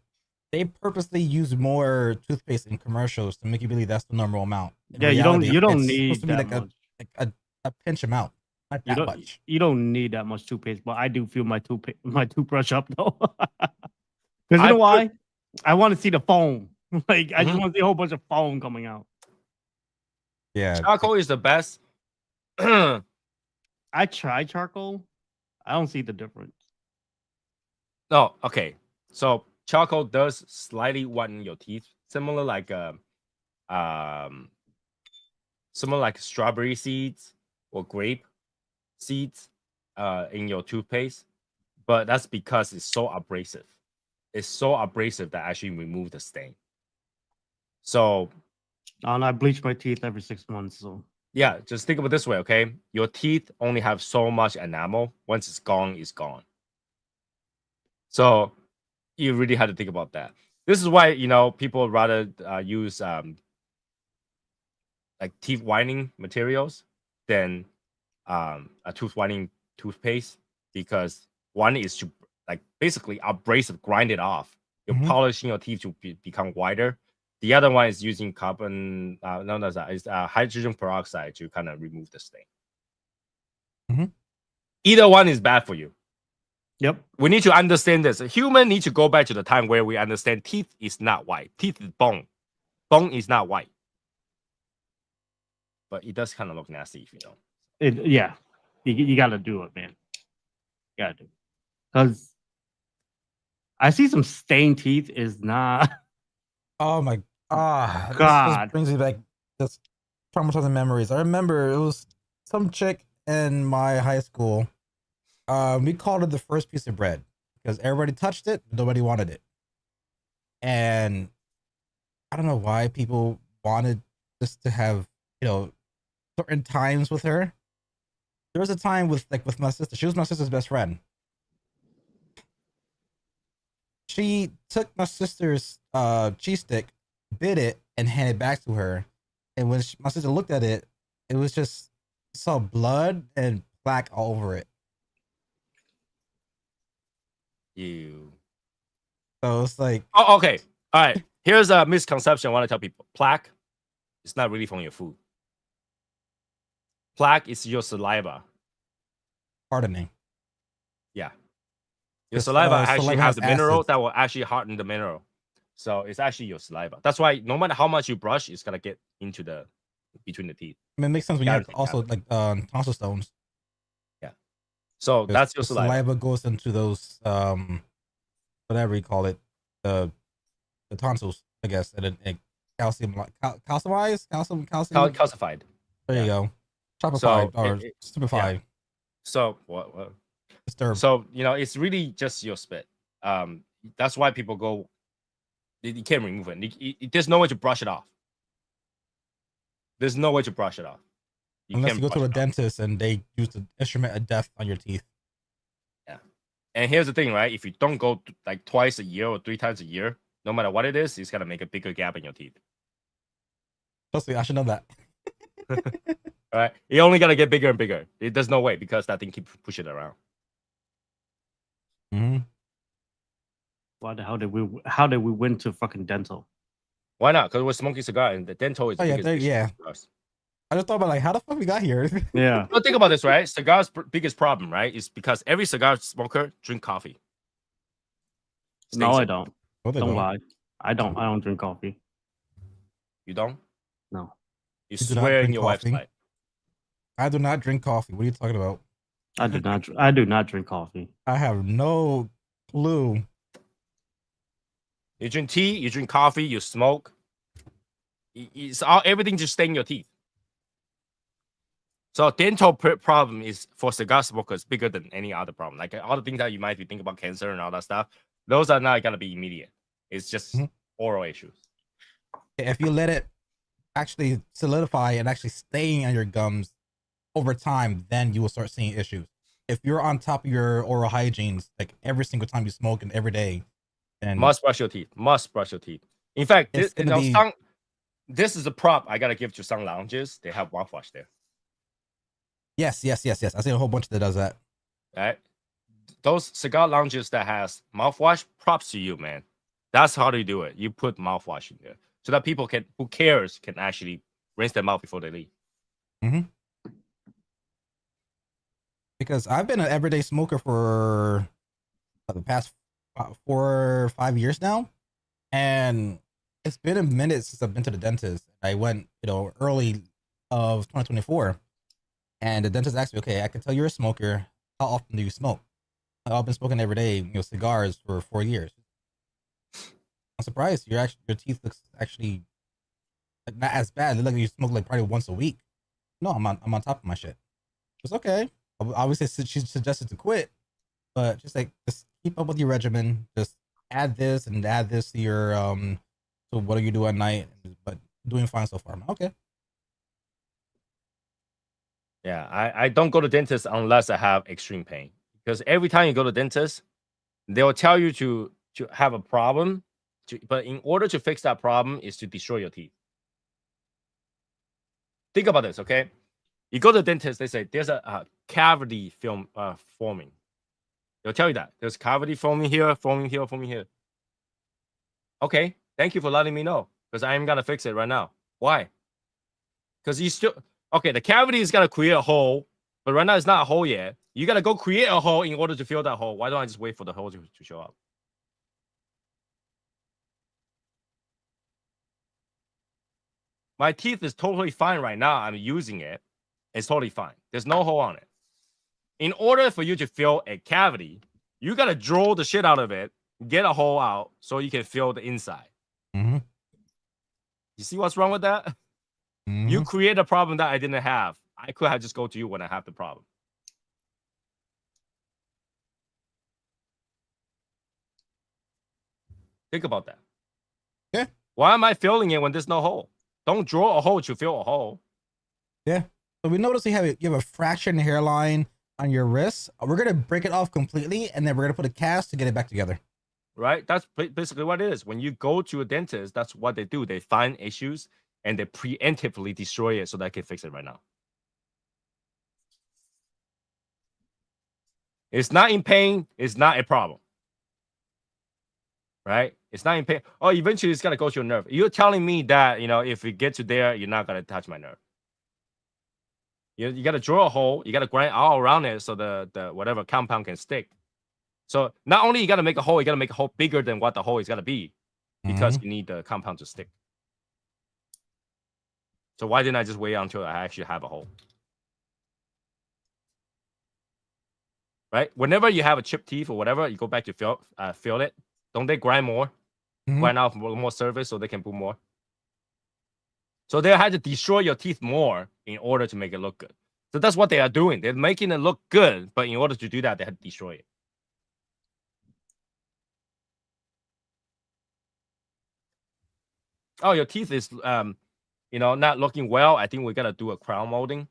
C: they purposely use more toothpaste in commercials to make you believe that's the normal amount. In
B: Yeah,
C: reality,
B: you don't
C: it's
B: need
C: supposed to be
B: that
C: like
B: much.
C: a pinch amount, not that much.
B: You don't need that much toothpaste, but I do feel my toothbrush up though. Because you know why? I want to see the foam. Like I just want to see a whole bunch of foam coming out.
C: Yeah,
A: Charcoal is the best.
B: I tried charcoal. I don't see the difference.
A: No, okay. So charcoal does slightly whiten your teeth, um, similar like strawberry seeds or grape seeds in your toothpaste, but that's because it's so abrasive. It's so abrasive that actually remove the stain. So,
B: and I bleach my teeth every 6 months. So
A: yeah, just think of it this way, okay? Your teeth only have so much enamel. Once it's gone, it's gone. So you really have to think about that. This is why people rather use like teeth whitening materials than a tooth whitening toothpaste, because one is to like basically abrasive, grind it off. You're polishing your teeth to become whiter. The other one is using carbon, hydrogen peroxide to kind of remove the stain. Either one is bad for you.
B: Yep.
A: We need to understand this. A human need to go back to the time where we understand teeth is not white. Teeth is bone. Bone is not white. But it does kind of look nasty if you know.
B: Yeah. You got to do it, man. You got to do it. Because I see some stained teeth is not.
C: Oh my God. This just brings me back just traumatizing memories. I remember it was some chick in my high school. We called it the first piece of bread because everybody touched it, nobody wanted it. And I don't know why people wanted just to have, certain times with her. There was a time with my sister. She was my sister's best friend. She took my sister's cheese stick, bit it, and handed it back to her. And when my sister looked at it, it was just saw blood and plaque all over it.
A: Ew.
C: So it's like,
A: oh, okay. All right. Here's a misconception I want to tell people. Plaque is not really from your food. Plaque is your saliva.
C: hardening.
A: Yeah. Your saliva actually has the mineral that will actually harden the mineral. So it's actually your saliva. That's why no matter how much you brush, it's gonna get into between the teeth.
C: I mean, it makes sense when you have also like tonsil stones.
A: Yeah. So that's your saliva.
C: Saliva goes into those whatever you call it, the tonsils, I guess, and it calcified. There you go. Tropified or stupefied.
A: So what?
C: Disturbed.
A: So it's really just your spit. That's why people go. You can't remove it. There's no way to brush it off. There's no way to brush it off.
C: Unless you go to a dentist and they use the instrument of death on your teeth.
A: Yeah. And here's the thing, right? If you don't go like twice a year or 3 times a year, no matter what it is, it's gonna make a bigger gap in your teeth.
C: Trust me, I should know that.
A: All right. It only gonna get bigger and bigger. There's no way because that thing keeps pushing it around.
B: Why the hell how did we win to fucking dental?
A: Why not? Because we're smoking cigar and the dental is
C: yeah. I just thought about how the fuck we got here.
B: Yeah.
A: Well, think about this, right? Cigar's biggest problem, right, is because every cigar smoker drink coffee.
B: No, I don't.
C: Don't
B: lie. I don't drink coffee.
A: You don't?
B: No.
A: You swear in your wife's life.
C: I do not drink coffee. What are you talking about?
B: I do not drink coffee.
C: I have no clue.
A: You drink tea, you drink coffee, you smoke. Everything just stain your teeth. So dental problem is for cigar smokers bigger than any other problem. Like all the things that you might be thinking about cancer and all that stuff, those are not gonna be immediate. It's just oral issues.
C: If you let it actually solidify and actually stay on your gums over time, then you will start seeing issues. If you're on top of your oral hygienes like every single time you smoke and every day, then
A: must brush your teeth. In fact, this is a prop I gotta give to some lounges. They have mouthwash there.
C: Yes. I see a whole bunch that does that.
A: Right? Those cigar lounges that has mouthwash, props to you, man. That's how you do it. You put mouthwash in there so that people who cares can actually rinse their mouth before they leave.
C: Mm-hmm. Because I've been an everyday smoker for the past 4 or 5 years now, and it's been a minute since I've been to the dentist. I went, early of 2024, and the dentist asked me, "Okay, I can tell you're a smoker. How often do you smoke?" I've been smoking every day, cigars for 4 years. I'm surprised your teeth looks actually like not as bad. They look like you smoke like probably once a week. No, I'm on top of my shit. It's okay. Obviously, she suggested to quit, but just keep up with your regimen. Just add this and add this to your So what do you do at night? But doing fine so far. Okay.
A: Yeah, I don't go to dentist unless I have extreme pain, because every time you go to dentist, they will tell you to have a problem, but in order to fix that problem is to destroy your teeth. Think about this, okay? You go to the dentist, they say there's a cavity forming. They'll tell you that there's cavity forming here, forming here, forming here. Okay, thank you for letting me know, because I am gonna fix it right now. Why? Because the cavity is gonna create a hole, but right now it's not a hole yet. You gotta go create a hole in order to fill that hole. Why don't I just wait for the hole to show up? My teeth is totally fine right now. I'm using it. It's totally fine. There's no hole on it. In order for you to fill a cavity, you gotta draw the shit out of it, get a hole out so you can fill the inside.
C: Mm-hmm.
A: You see what's wrong with that?
C: Mm-hmm.
A: You create a problem that I didn't have. I could have just go to you when I have the problem. Think about that.
C: Yeah.
A: Why am I filling it when there's no hole? Don't draw a hole to fill a hole.
C: Yeah. So we notice you have a fractured hairline on your wrist. We're gonna break it off completely, and then we're gonna put a cast to get it back together.
A: Right? That's basically what it is. When you go to a dentist, that's what they do. They find issues and they preemptively destroy it so they can fix it right now. It's not in pain. It's not a problem. Right? It's not in pain. Oh, eventually it's gonna go to your nerve. You're telling me that, if we get to there, you're not gonna touch my nerve. You gotta draw a hole. You gotta grind all around it so the whatever compound can stick. So not only you gotta make a hole, you gotta make a hole bigger than what the hole is gonna be, because you need the compound to stick. So why didn't I just wait until I actually have a hole? Right? Whenever you have a chipped teeth or whatever, you go back to fill it. Don't they grind more? Grind out more surface so they can put more. So they had to destroy your teeth more in order to make it look good. So that's what they are doing. They're making it look good, but in order to do that, they had to destroy it. Oh, your teeth is not looking well. I think we gotta do a crown molding,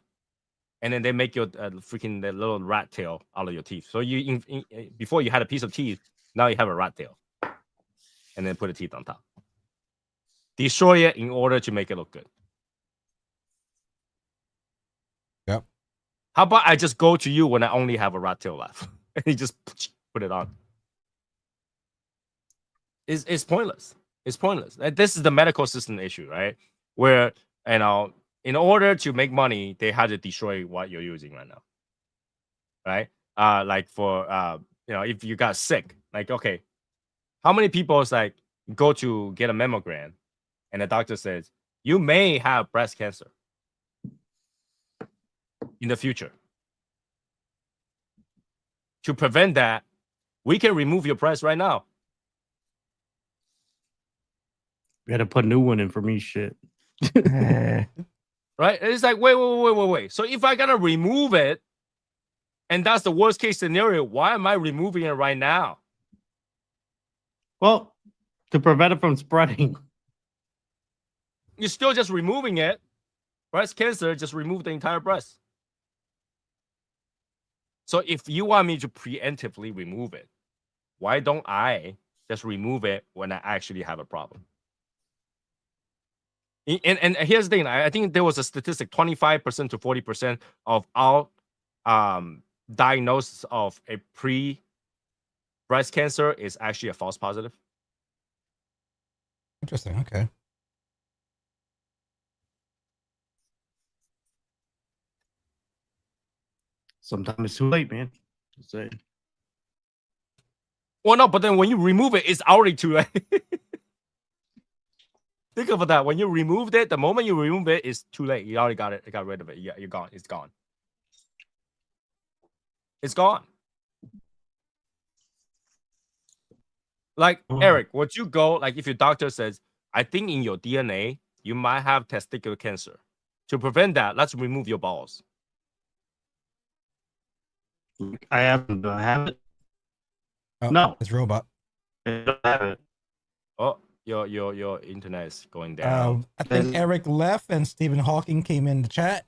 A: and then they make your freaking the little rat tail out of your teeth. So before you had a piece of teeth, now you have a rat tail, and then put the teeth on top. Destroy it in order to make it look good.
C: Yep.
A: How about I just go to you when I only have a rat tail left, and you just put it on? It's pointless. It's pointless. This is the medical system issue, right? Where, in order to make money, they had to destroy what you're using right now, right? Like for if you got sick, like, okay, how many people go to get a mammogram, and the doctor says you may have breast cancer in the future. To prevent that, we can remove your breast right now.
B: Gotta put a new one in for me, shit.
A: Right? It's like, wait. So if I gotta remove it, and that's the worst case scenario, why am I removing it right now?
B: Well, to prevent it from spreading.
A: You're still just removing it. Breast cancer, just remove the entire breast. So if you want me to preemptively remove it, why don't I just remove it when I actually have a problem? And here's the thing. I think there was a statistic, 25% to 40% of all diagnosis of a pre-breast cancer is actually a false positive.
C: Interesting. Okay.
B: Sometimes it's too late, man. Just saying.
A: Well, no, but then when you remove it, it's already too late. Think about that. When you removed it, the moment you remove it, it's too late. You already got it. You got rid of it. Yeah, you're gone. It's gone. It's gone. Like Eric, would you go like if your doctor says, "I think in your DNA you might have testicular cancer. To prevent that, let's remove your balls."
B: I haven't. Do I have it?
C: Oh,
B: No.
C: it's robot.
B: I don't have it.
A: Oh, your internet is going down.
C: I think Eric left and Stephen Hawking came in the chat.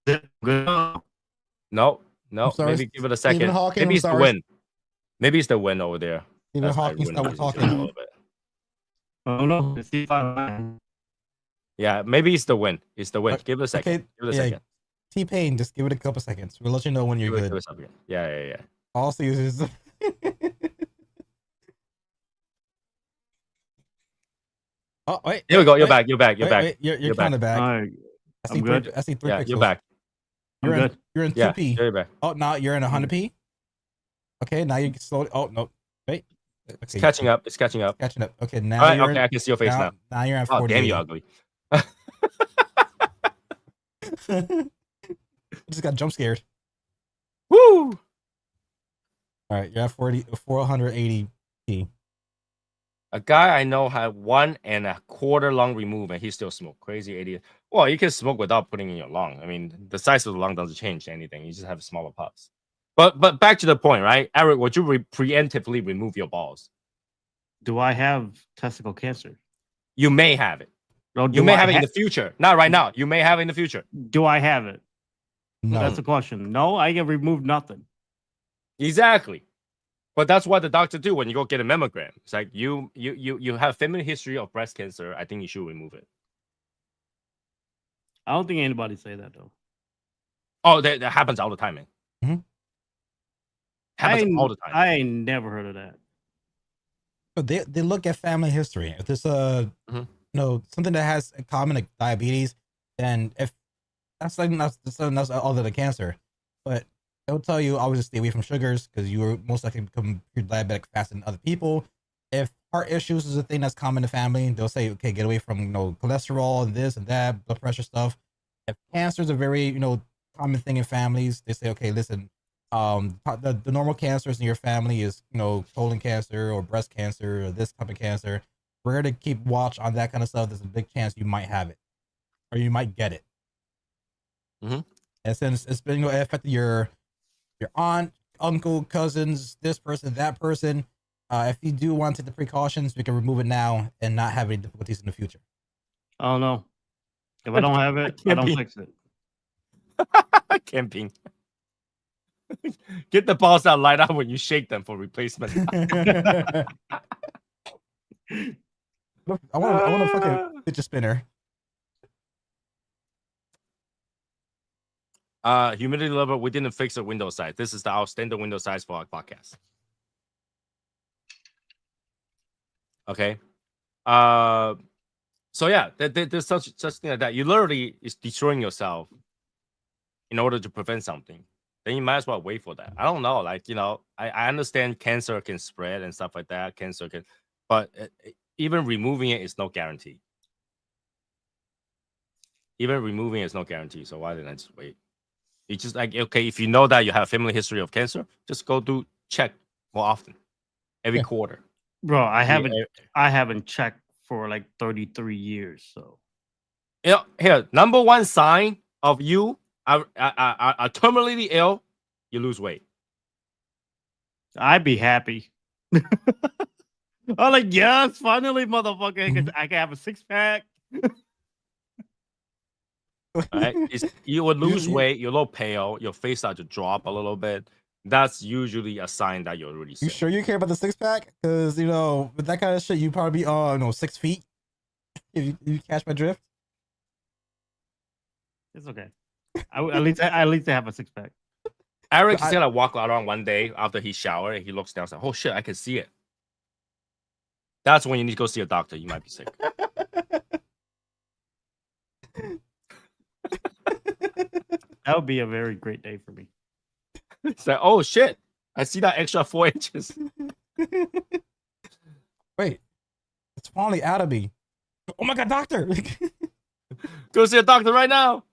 A: No.
C: sorry,
A: Maybe give it a second.
C: Stephen Hawking,
A: Maybe
C: I'm
A: it's the
C: sorry.
A: win. Maybe it's the win over there.
C: Stephen
A: That's why
C: Hawking
A: everyone
C: stopped
A: loses a
C: talking.
A: little bit.
B: Oh no, it's C5.
A: Yeah, maybe it's the win. It's the win. Give it a second.
C: Okay,
A: Give it a second.
C: T-Pain, just give it a couple seconds. We'll let you know when you're good.
A: Give it a second. Yeah.
C: Also uses. Oh wait.
A: Here we go. You're
C: wait,
A: back. You're back. You're
C: wait,
A: back.
C: Wait, you're
A: You're
C: kind of back.
B: Right.
C: I see
B: I'm good.
C: I see three
A: Yeah,
C: pixels.
A: you're back.
C: You're
B: I'm
C: in,
B: good.
C: You're in
A: Yeah,
C: 2p.
A: you're back.
C: Oh, now you're in 100p. Okay, now you slowly. Oh no, wait. Okay,
A: It's catching up. It's catching up.
C: Catching up. Okay, now
A: All right.
C: you're
A: Okay,
C: in,
A: I can see your face now.
C: Now you're at
A: Oh,
C: 40.
A: damn, you ugly.
C: Just got jump scared.
A: Woo!
C: All right, you're at 480p.
A: A guy I know had 1.25 lung removed and he still smoked. Crazy idiot. Well, you can smoke without putting in your lung. I mean, the size of the lung doesn't change anything. You just have smaller puffs. But back to the point, right? Eric, would you preemptively remove your balls?
B: Do I have testicle cancer?
A: You may have it.
B: No,
A: You may have it in the future. Not right now. You may have it in the future.
B: Do I have it?
C: No.
B: That's the question. No, I can remove nothing.
A: Exactly. But that's what the doctor do when you go get a mammogram. It's like you have family history of breast cancer. I think you should remove it.
B: I don't think anybody say that though.
A: Oh, that happens all the time, man.
C: Mm-hmm.
A: Happens all the time.
B: I ain't never heard of that.
C: But they look at family history. If there's something that has in common like diabetes, then if that's like that's other than cancer. But they'll tell you always stay away from sugars because you are most likely become diabetic faster than other people. If heart issues is a thing that's common in the family, they'll say, okay, get away from cholesterol and this and that, blood pressure stuff. If cancer is a very common thing in families, they say, okay, listen, the normal cancers in your family is colon cancer or breast cancer or this type of cancer. We're going to keep watch on that kind of stuff. There's a big chance you might have it or you might get it.
A: Mm-hmm.
C: And since it's been affected your aunt, uncle, cousins, this person, that person, if you do want to take the precautions, we can remove it now and not have any difficulties in the future.
B: I don't know. If I don't have it, I don't fix it.
A: Camping. Get the balls that light up when you shake them for replacement.
C: I want a fucking fidget spinner.
A: Humidity level, we didn't fix the window size. This is our standard window size for our podcast. Okay. So yeah, there's such thing like that. You literally is destroying yourself in order to prevent something. Then you might as well wait for that. I don't know. I understand cancer can spread and stuff like that. Cancer can, but even removing it is no guarantee. Even removing it is no guarantee. So why didn't I just wait? It's just like, okay, if you know that you have a family history of cancer, just go do check more often, every quarter.
B: Bro, I haven't checked for like 33 years. So
A: here, number one sign of you are terminally ill, you lose weight.
B: I'd be happy. I'm like, yes, finally, motherfucker, I can have a 6-pack.
A: Right? You would lose weight, you're a little pale, your face starts to drop a little bit. That's usually a sign that you're really sick.
C: You sure you care about the 6-pack? Because with that kind of shit, you probably be 6 feet. If you catch my drift.
B: It's okay. At least I have a 6-pack.
A: Eric's gonna walk around one day after he showered and he looks down and says, oh shit, I can see it. That's when you need to go see a doctor. You might be sick.
B: That would be a very great day for me.
A: It's like, oh shit, I see that extra 4 inches.
C: Wait, it's finally out of me. Oh my god, doctor!
A: Go see a doctor right now.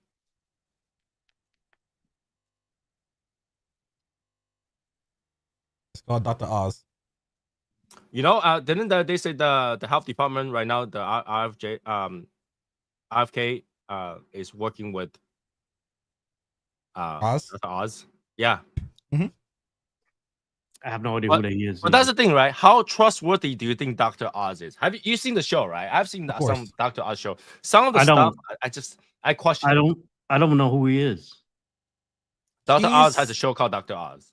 C: It's called Dr. Oz.
A: You know, didn't they say the health department right now, the RFK is working with
C: Oz?
A: Dr. Oz? Yeah.
B: I have no idea who that is.
A: But that's the thing, right? How trustworthy do you think Dr. Oz is? Have you seen the show, right? I've seen some Dr. Oz show. Some of the stuff I question.
B: I don't know who he is.
A: Dr. Oz has a show called Dr. Oz.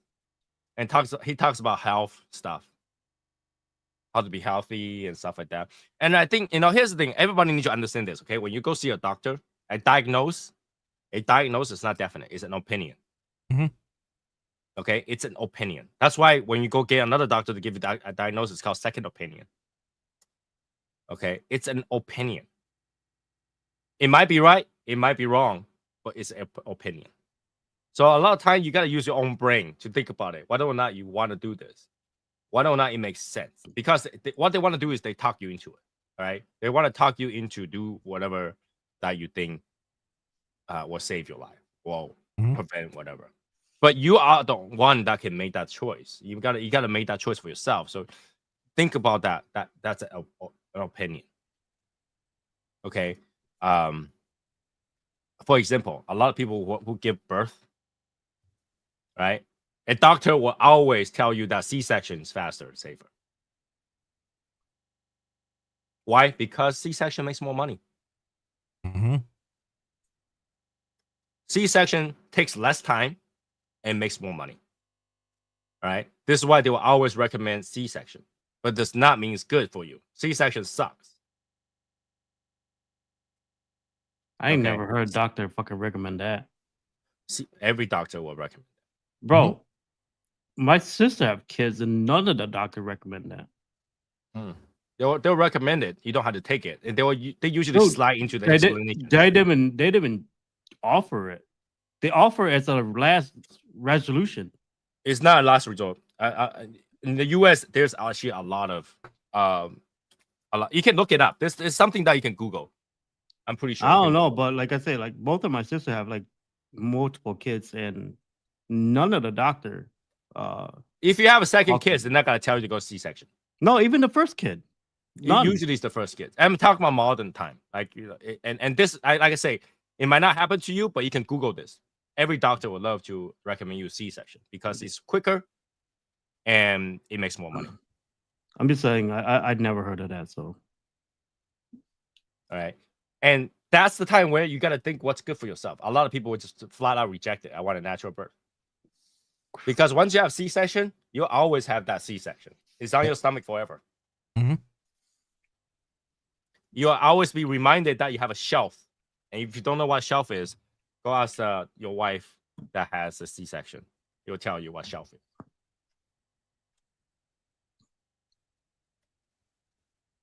A: And he talks about health stuff. How to be healthy and stuff like that. And I think, here's the thing. Everybody needs to understand this, okay? When you go see a doctor, a diagnosis is not definite. It's an opinion. Okay? It's an opinion. That's why when you go get another doctor to give you a diagnosis, it's called second opinion. Okay? It's an opinion. It might be right. It might be wrong. But it's an opinion. So a lot of time, you got to use your own brain to think about it. Whether or not you want to do this. Whether or not it makes sense. Because what they want to do is they talk you into it. All right? They want to talk you into do whatever that you think will save your life. Or prevent whatever. But you are the one that can make that choice. You gotta make that choice for yourself. So think about that. That's an opinion. Okay. For example, a lot of people who give birth, right? A doctor will always tell you that C-section is faster, safer. Why? Because C-section makes more money. C-section takes less time and makes more money. All right. This is why they will always recommend C-section, but does not mean it's good for you. C-section sucks.
B: I ain't never heard a doctor fucking recommend that.
A: See, every doctor will recommend that.
B: Bro, my sister have kids and none of the doctor recommend that.
A: They'll recommend it. You don't have to take it. And they usually slide into the explanation.
B: They didn't even offer it. They offer it as a last resolution.
A: It's not a last resort. In the US, there's actually a lot. You can look it up. There's something that you can Google. I'm pretty sure.
B: I don't know, but like I say, like both of my sisters have like multiple kids, and none of the doctor.
A: If you have a second kid, they're not gonna tell you to go C-section.
B: No, even the first kid.
A: Usually it's the first kid. I'm talking about modern time. Like and this, like I say, it might not happen to you, but you can Google this. Every doctor would love to recommend you C-section because it's quicker and it makes more money.
B: I'm just saying, I'd never heard of that. So,
A: all right, and that's the time where you got to think what's good for yourself. A lot of people would just flat out reject it. I want a natural birth because once you have C-section, you'll always have that C-section. It's on your stomach forever. You'll always be reminded that you have a shelf, and if you don't know what shelf is, go ask your wife that has a C-section. He'll tell you what shelf is.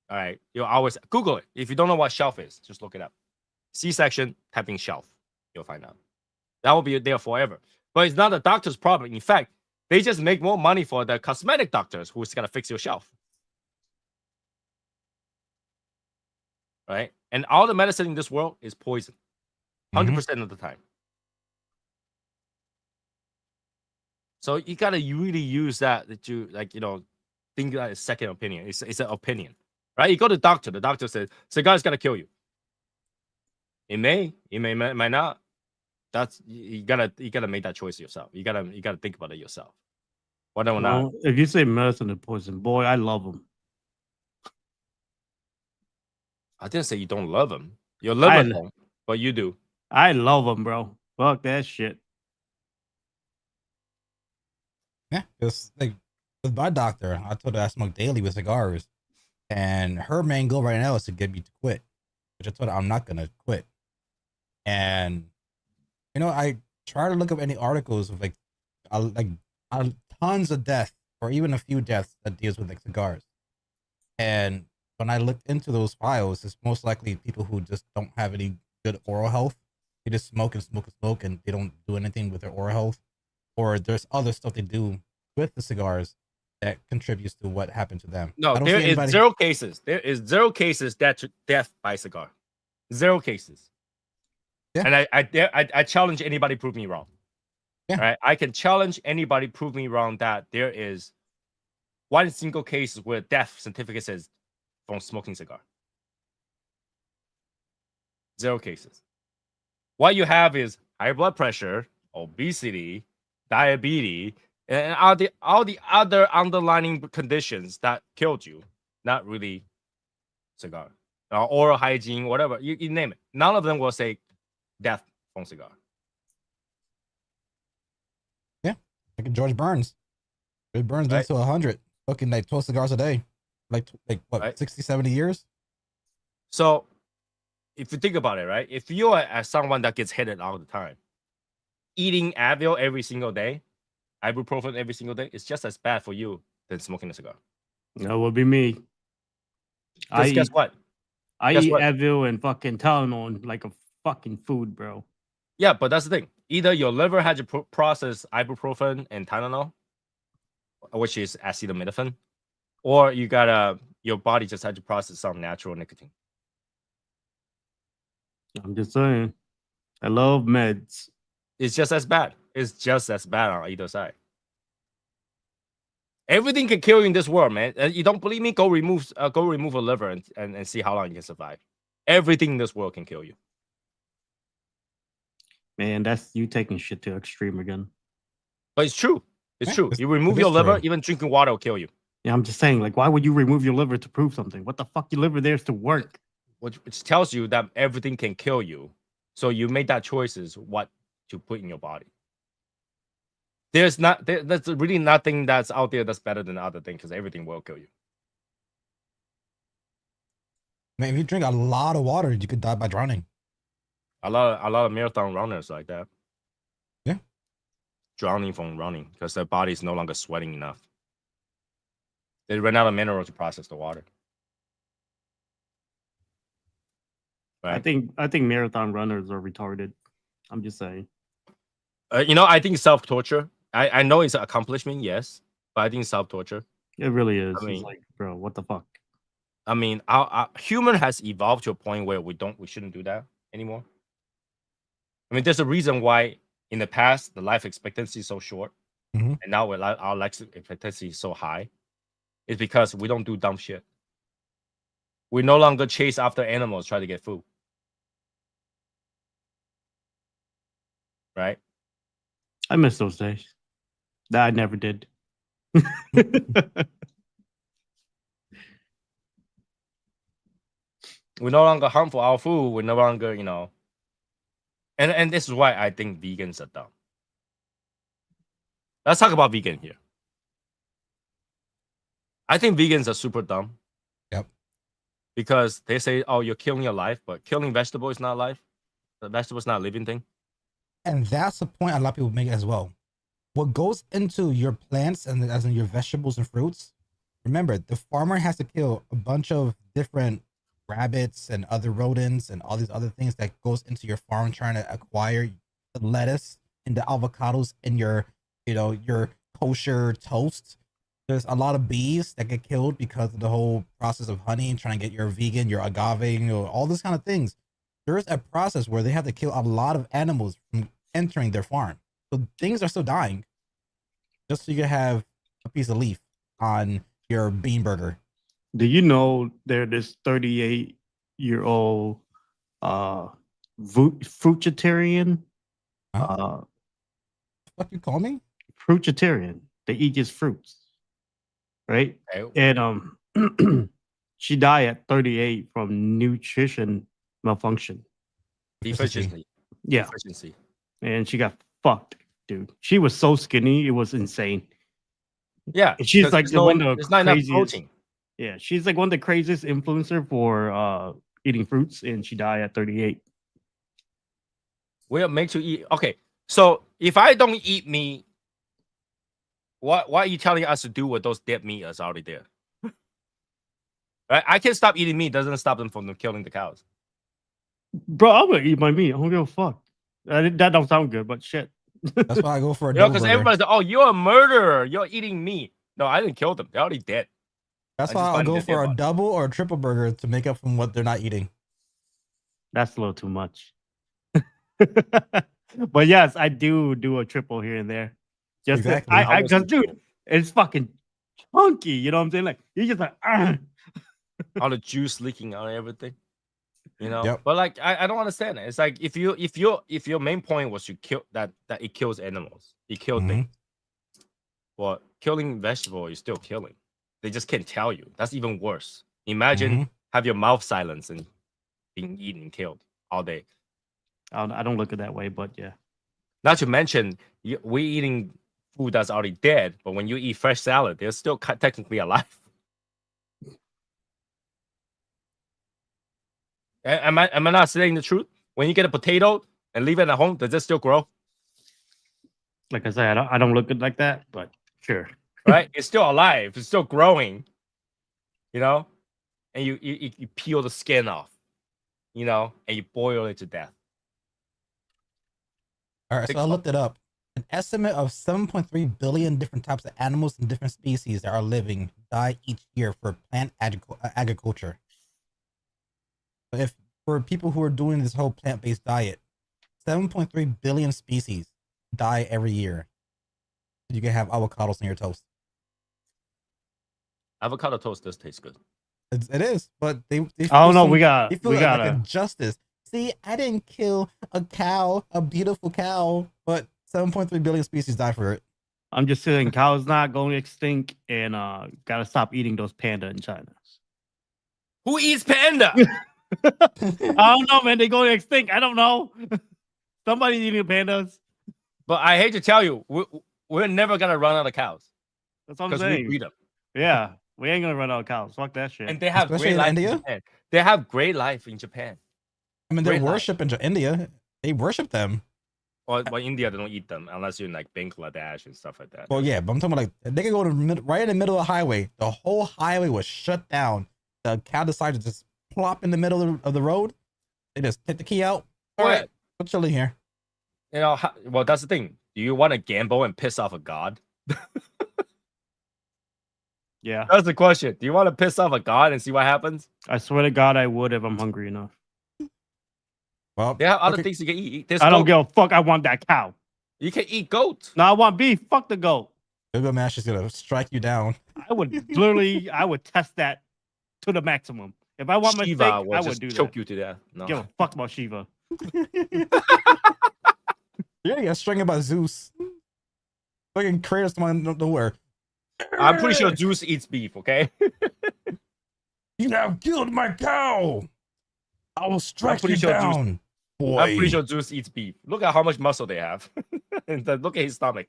A: All right. You'll always Google it. If you don't know what shelf is, just look it up. C-section, type in shelf. You'll find out. That will be there forever. But it's not a doctor's problem. In fact, they just make more money for the cosmetic doctors who's going to fix your shelf. Right? And all the medicine in this world is poison. 100% of the time. So you gotta really use that to think that it's second opinion. It's an opinion, right? You go to the doctor. The doctor says cigar's gonna kill you. It might not. That's you gotta make that choice yourself. You gotta think about it yourself. Whether or not.
B: If you say medicine is poison, boy, I love them.
A: I didn't say you don't love them. Your liver don't, but you do.
B: I love them, bro. Fuck that shit.
C: Yeah, it's like with my doctor, I told her I smoke daily with cigars, and her main goal right now is to get me to quit, which I told her I'm not gonna quit. And I try to look up any articles of tons of death or even a few deaths that deals with like cigars. And when I looked into those files, it's most likely people who just don't have any good oral health. They just smoke and smoke and smoke, and they don't do anything with their oral health. Or there's other stuff they do with the cigars that contributes to what happened to them.
A: No,
C: I don't
A: there
C: see
A: is
C: anybody.
A: zero cases. There is zero cases that death by cigar. Zero cases.
C: Yeah.
A: And I challenge anybody prove me wrong.
C: Yeah.
A: Right? I can challenge anybody prove me wrong that there is one single case where death certificate says from smoking cigar. Zero cases. What you have is high blood pressure, obesity, diabetes, and all the other underlying conditions that killed you. Not really cigar, oral hygiene, whatever you name it. None of them will say death from cigar.
C: Yeah, like George Burns. George Burns lives to 100, smoking like 12 cigars a day, like what,
A: Right.
C: 60, 70 years.
A: So, if you think about it, right? If you are as someone that gets hit all the time, eating Advil every single day, ibuprofen every single day, it's just as bad for you than smoking a cigar.
B: That would be me.
A: Because guess what?
B: I
A: Guess
B: eat
A: what?
B: Advil and fucking Tylenol like a fucking food, bro.
A: Yeah, but that's the thing. Either your liver had to process ibuprofen and Tylenol, which is acetaminophen, or your body just had to process some natural nicotine.
B: I'm just saying. I love meds.
A: It's just as bad. It's just as bad on either side. Everything can kill you in this world, man. You don't believe me? Go remove a liver and see how long you can survive. Everything in this world can kill you.
B: Man, that's you taking shit to extreme again.
A: But it's true. It's true. You remove
C: it is
A: your liver,
C: true.
A: even drinking water will kill you.
B: Yeah, I'm just saying, like, why would you remove your liver to prove something? What the fuck? Your liver there's to work.
A: Which tells you that everything can kill you. So you make that choices what to put in your body. There's really nothing that's out there that's better than the other thing because everything will kill you.
C: Man, if you drink a lot of water, you could die by drowning.
A: A lot of marathon runners like that.
C: Yeah.
A: Drowning from running because their body is no longer sweating enough. They ran out of minerals to process the water. Right?
B: I think marathon runners are retarded. I'm just saying.
A: I think self-torture. I know it's an accomplishment, yes, but I think self-torture.
B: It really is.
A: I mean,
B: it's like, bro, what the fuck?
A: I mean, our human has evolved to a point where we shouldn't do that anymore. I mean, there's a reason why in the past the life expectancy is so short, and now our life expectancy is so high. It's because we don't do dumb shit. We no longer chase after animals try to get food. Right?
B: I miss those days. That I never did.
A: We no longer hunt for our food. We no longer, and this is why I think vegans are dumb. Let's talk about vegan here. I think vegans are super dumb.
C: Yep.
A: Because they say, oh, you're killing your life, but killing vegetable is not life. The vegetable is not a living thing.
C: And that's the point a lot of people make as well. What goes into your plants and as in your vegetables and fruits, remember, the farmer has to kill a bunch of different rabbits and other rodents and all these other things that goes into your farm trying to acquire the lettuce and the avocados in your kosher toast. There's a lot of bees that get killed because of the whole process of honey and trying to get your vegan, your agave, all these kind of things. There is a process where they have to kill a lot of animals from entering their farm. So things are still dying just so you can have a piece of leaf on your bean burger.
B: Do you know there's this 38-year-old fruitarian?
C: What you call me?
B: Fruitarian. They eat just fruits. Right?
A: Okay.
B: And she died at 38 from nutrition malfunction.
A: Deficiency.
B: Yeah.
A: Deficiency.
B: And she got fucked, dude. She was so skinny, it was insane.
A: Yeah.
B: And she's like one of the
A: there's not enough
B: craziest.
A: protein.
B: Yeah, she's like one of the craziest influencer for eating fruits, and she died at 38.
A: We are made to eat. Okay, so if I don't eat meat, what are you telling us to do with those dead meat that's already there? Right? I can stop eating meat. Doesn't stop them from killing the cows.
B: Bro, I'm gonna eat my meat. I don't give a fuck. That don't sound good, but shit.
C: That's why I go for a
A: You know,
C: double
A: because
C: burger.
A: everybody's like, "Oh, you're a murderer. You're eating meat." No, I didn't kill them. They're already dead.
C: That's
A: I
C: why
A: just
C: I'll
A: find
C: go
A: their
C: for
A: dead
C: a
A: body.
C: double or a triple burger to make up from what they're not eating.
B: That's a little too much. But yes, I do a triple here and there. Just
C: Exactly.
B: I
A: Almost a
B: because dude,
A: triple.
B: it's fucking chunky. You know what I'm saying? Like you just like
A: All the juice leaking out and everything. You know,
C: Yep.
A: but like I don't understand it. It's like if your main point was to kill that it kills animals, it kills
C: Mhm.
A: things. Well, killing vegetable is still killing. They just can't tell you. That's even worse. Imagine have your mouth silenced and being eaten and killed all day.
B: I don't look at it that way, but yeah.
A: Not to mention, we eating food that's already dead, but when you eat fresh salad, they're still technically alive. Am I not saying the truth? When you get a potato and leave it at home, does it still grow?
B: Like I said, I don't look at it like that, but sure.
A: Right? It's still alive. It's still growing. You know, and you peel the skin off. You know, and you boil it to death.
C: All right, so I looked it up. An estimate of 7.3 billion different types of animals and different species that are living die each year for plant agriculture. So if for people who are doing this whole plant-based diet, 7.3 billion species die every year. You can have avocados on your toast.
A: Avocado toast does taste good.
C: It is, but they
B: Oh no,
C: they feel
B: we
C: like
B: got
C: a justice. See, I didn't kill a cow, a beautiful cow, but 7.3 billion species die for it.
B: I'm just saying cows not going extinct and gotta stop eating those panda in China.
A: Who eats panda?
B: I don't know, man. They going extinct. I don't know. Somebody's eating pandas.
A: But I hate to tell you, we're never gonna run out of cows.
B: That's what I'm
A: because we
B: saying.
A: breed them.
B: Yeah, we ain't gonna run out of cows. Fuck that shit.
A: And they have
C: Especially
A: great
C: in
A: life
C: India?
A: in Japan. They have great life in Japan.
C: I mean, they
A: Great life.
C: worship in India. They worship them.
A: Well, India, they don't eat them unless you're in like Bangladesh and stuff like that.
C: Well, yeah, but I'm talking about like they could go to right in the middle of the highway. The whole highway was shut down. The cow decided to just plop in the middle of the road. They just take the key out. All
A: Well,
C: right, we're chilling here.
A: You know, well, that's the thing. Do you want to gamble and piss off a god?
B: Yeah,
A: That's the question. Do you want to piss off a god and see what happens?
B: I swear to God, I would if I'm hungry enough.
C: Well,
A: They have other
C: okay.
A: things you can eat. There's
B: I don't
A: goat.
B: give a fuck. I want that cow.
A: You can eat goat.
B: No, I want beef. Fuck the goat.
C: Google Mash is gonna strike you down.
B: I would literally, I would test that to the maximum. If I want my steak,
A: Shiva will
B: I would
A: just
B: do
A: choke
B: that.
A: you to death. No.
B: Give a fuck about Shiva.
C: You're gonna get string about Zeus. Fucking Kratos from nowhere.
A: I'm pretty sure Zeus eats beef, okay?
C: You have killed my cow. I will strike
A: pretty
C: you
A: sure
C: down, boy.
A: I'm pretty sure Zeus eats beef. Look at how much muscle they have. And then look at his stomach.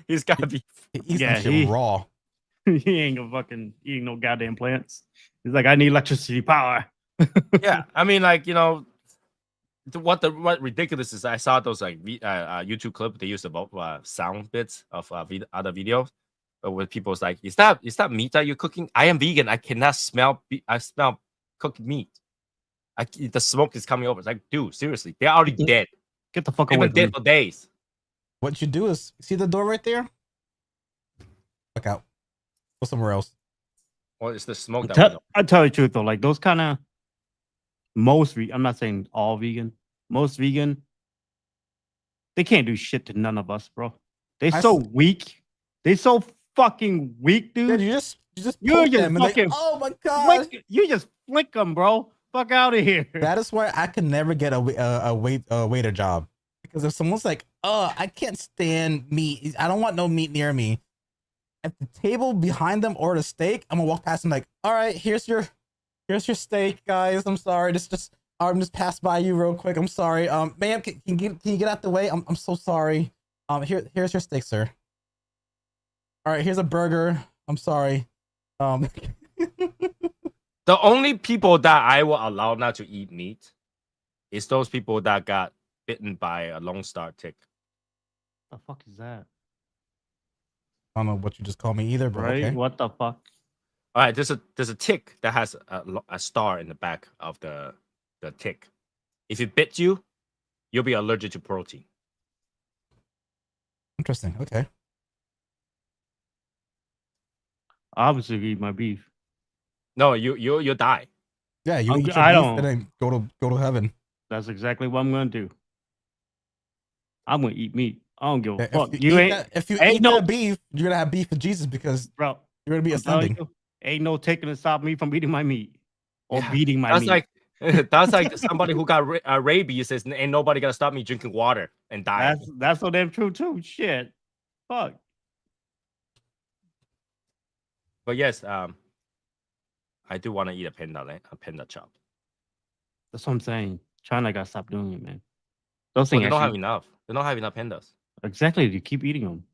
A: He's got beef.
C: He eats
B: Yeah,
C: that shit
B: he-
C: raw.
B: He ain't gonna fucking eating no goddamn plants. He's like, I need electricity power.
A: Yeah, I mean, like, you know, what ridiculous is I saw those like YouTube clip. They use the sound bits of other videos where people's like, is that meat that you're cooking? I am vegan. I cannot smell. I smell cooked meat. The smoke is coming over. It's like, dude, seriously, they're already dead.
B: Get the fuck
A: They've
B: away
A: been
B: from me.
A: dead for days.
C: What you do is see the door right there. Look out. Go somewhere else.
A: Well, it's the smoke that we know.
B: I tell you the truth though, like those kind of I'm not saying all vegan, most vegan, they can't do shit to none of us, bro. They
C: I
B: so
C: s-
B: weak. They so fucking weak,
C: Dude,
B: dude.
C: you just
B: You're
C: poke
B: just
C: them and
B: fucking
C: oh my god.
B: You just flick them, bro. Fuck out of here.
C: That is why I can never get a waiter job, because if someone's like, "Oh, I can't stand meat. I don't want no meat near me." At the table behind them or the steak, I'm gonna walk past them like, "All right, here's your steak, guys. I'm sorry. Just just pass by you real quick. I'm sorry. Ma'am, can you get out the way? I'm so sorry. Here's your steak, sir. All right, here's a burger. I'm sorry.
A: The only people that I will allow not to eat meat is those people that got bitten by a Lone Star tick.
B: The fuck is that?
C: I don't know what you just called me either, but
B: Right?
C: okay.
B: What the fuck?
A: All right, there's a tick that has a star in the back of the tick. If it bits you, you'll be allergic to protein.
C: Interesting. Okay.
B: Obviously, eat my beef.
A: No, you'll die.
C: Yeah, you eat your
B: I
C: beef
B: don't.
C: and then go to heaven.
B: That's exactly what I'm gonna do. I'm gonna eat meat. I don't give a
C: Yeah,
B: fuck.
C: if
B: You ain't.
C: if you
B: ain't
C: eat
B: no,
C: that beef, you're gonna have beef with Jesus because
B: bro.
C: you're gonna be
B: I'm telling
C: ascending.
B: you, ain't no taking to stop me from eating my meat or
A: Yeah,
B: beating my
A: that's
B: meat.
A: like that's like somebody who got rabies says, "Ain't nobody gonna stop me drinking water and dying."
B: That's so damn true too. Shit. Fuck.
A: But yes, I do want to eat a panda chop.
B: That's what I'm saying. China gotta stop doing it, man. Those
A: Well,
B: things
A: they don't have
B: actually
A: enough. They don't have enough pandas.
B: exactly. You keep eating them.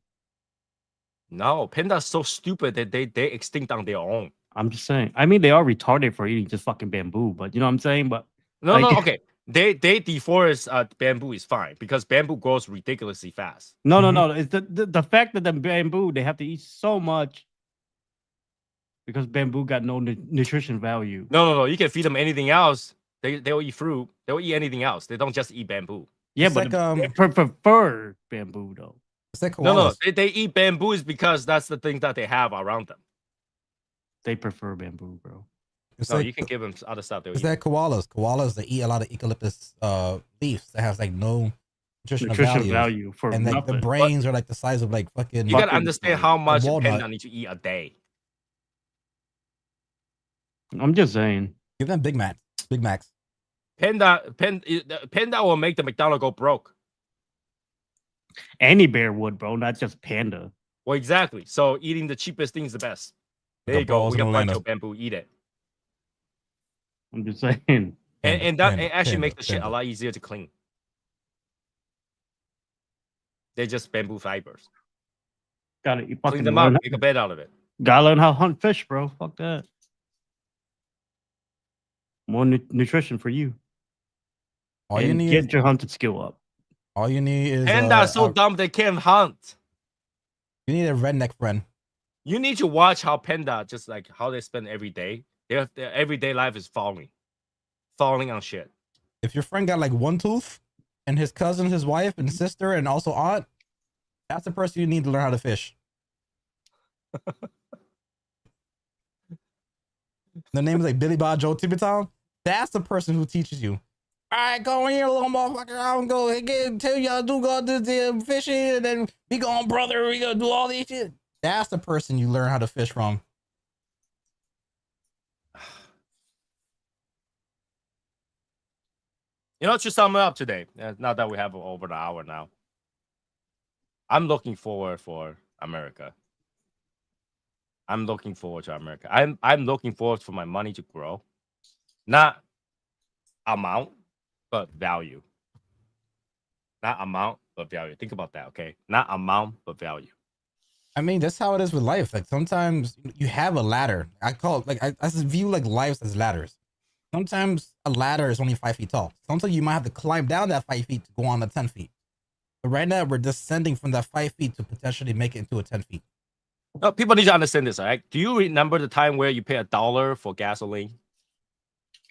A: No, pandas so stupid that they extinct on their own.
B: I'm just saying. I mean, they are retarded for eating just fucking bamboo, but you know what I'm saying. But
A: No,
B: like,
A: no, okay. They deforest bamboo is fine because bamboo grows ridiculously fast.
B: no. It's the fact that the bamboo they have to eat so much because bamboo got no nutrition value.
A: No. You can feed them anything else. They'll eat fruit. They'll eat anything else. They don't just eat bamboo.
B: Yeah,
C: It's
B: but
C: like,
B: they prefer bamboo though.
C: It's like
A: No.
C: koalas.
A: They eat bamboo is because that's the thing that they have around them.
B: They prefer bamboo, bro.
C: It's
A: No,
C: like
A: you can give them other stuff.
C: it's like koalas. Koalas they eat a lot of eucalyptus leaves that has like no nutritional
B: value for
C: and like the
B: nothing.
C: brains are like the size of like fucking.
A: You gotta
B: Fucking
A: understand how much a
C: walnut.
A: panda needs to eat a day.
B: I'm just saying.
C: Give them Big Macs. Big Macs.
A: Panda will make the McDonald's go broke.
B: Any bear would, bro, not just panda.
A: Well, exactly. So eating the cheapest thing is the best. There you go. We got plenty of bamboo. Eat it.
B: I'm just saying.
A: And that actually makes the shit a lot easier to clean. They're just bamboo fibers.
B: Gotta you
A: Clean
B: fucking
A: them up, make a bed out of it.
B: Gotta learn how to hunt fish, bro. Fuck that. More nutrition for you.
C: All you need
B: get your hunting skill up.
C: All you need is
A: Panda's so dumb they can't hunt.
C: You need a redneck friend.
A: You need to watch how panda just like how they spend every day. Their everyday life is falling on shit.
C: If your friend got like one tooth, and his cousin, his wife, and sister, and also aunt, that's the person you need to learn how to fish. The name is like Billy Bob Joe Tibetan. That's the person who teaches you. All right, go in here, little motherfucker. I'm gonna tell y'all do go this damn fishing, and then we going, brother. We gonna do all these shit. That's the person you learn how to fish from.
A: You know, to sum it up today, now that we have over the hour now, I'm looking forward for America. I'm looking forward to America. I'm looking forward for my money to grow, not amount, but value. Not amount, but value. Think about that, okay? Not amount, but value.
C: I mean, that's how it is with life. Like sometimes you have a ladder. I call it like I view like lives as ladders. Sometimes a ladder is only 5 feet tall. Sometimes you might have to climb down that 5 feet to go on the 10 feet. But right now we're descending from that 5 feet to potentially make it into a 10 feet.
A: No, people need to understand this, all right? Do you remember the time where you pay $1 for gasoline?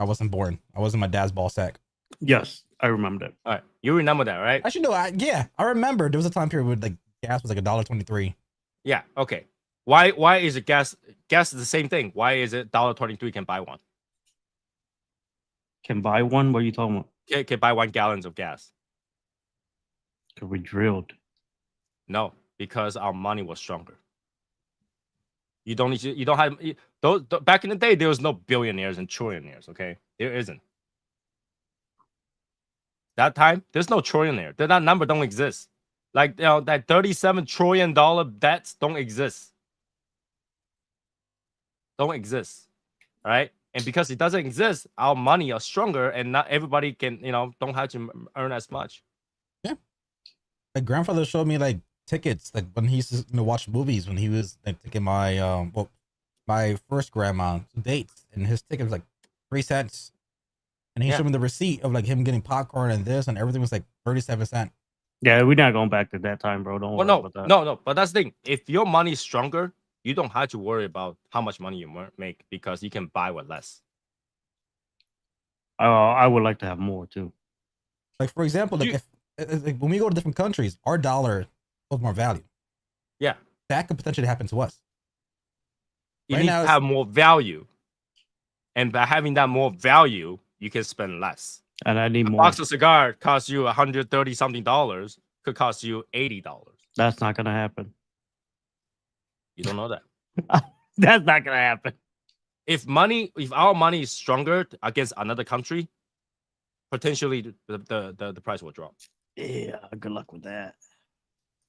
C: I wasn't born. I was in my dad's ball sack.
B: Yes, I remember that.
A: All right, you remember that, right?
C: Actually, no. I remember there was a time period where like gas was like $1.23.
A: Yeah. Okay. Why is it gas? Gas is the same thing. Why is it $1.23 can buy one?
B: Can buy one? What are you talking about?
A: Can buy 1 gallon of gas?
B: Because we drilled.
A: No, because our money was stronger. You don't need to. You don't have those. Back in the day, there was no billionaires and trillionaires. Okay, there isn't. That time, there's no trillionaire. That number don't exist. Like that $37 trillion debts don't exist. Don't exist. All right. And because it doesn't exist, our money are stronger, and not everybody can, don't have to earn as much.
C: Yeah. My grandfather showed me like tickets, like when he used to watch movies when he was like taking my my first grandma to dates, and his ticket was like 3 cents. And he showed me the receipt of like him getting popcorn and this, and everything was like 37 cents.
B: Yeah, we're not going back to that time, bro. Don't worry about that.
A: No. But that's the thing. If your money is stronger, you don't have to worry about how much money you make because you can buy with less.
B: I would like to have more too.
C: Like for example, like if when we go to different countries, our dollar holds more value.
A: Yeah,
C: that could potentially happen to us.
A: You need to have more value, and by having that more value, you can spend less.
B: And I need
A: a
B: more.
A: box of cigar costs you $130 something, could cost you $80.
B: That's not gonna happen.
A: You don't know that.
B: That's not gonna happen.
A: If our money is stronger against another country, potentially the price will drop.
B: Yeah, good luck with that.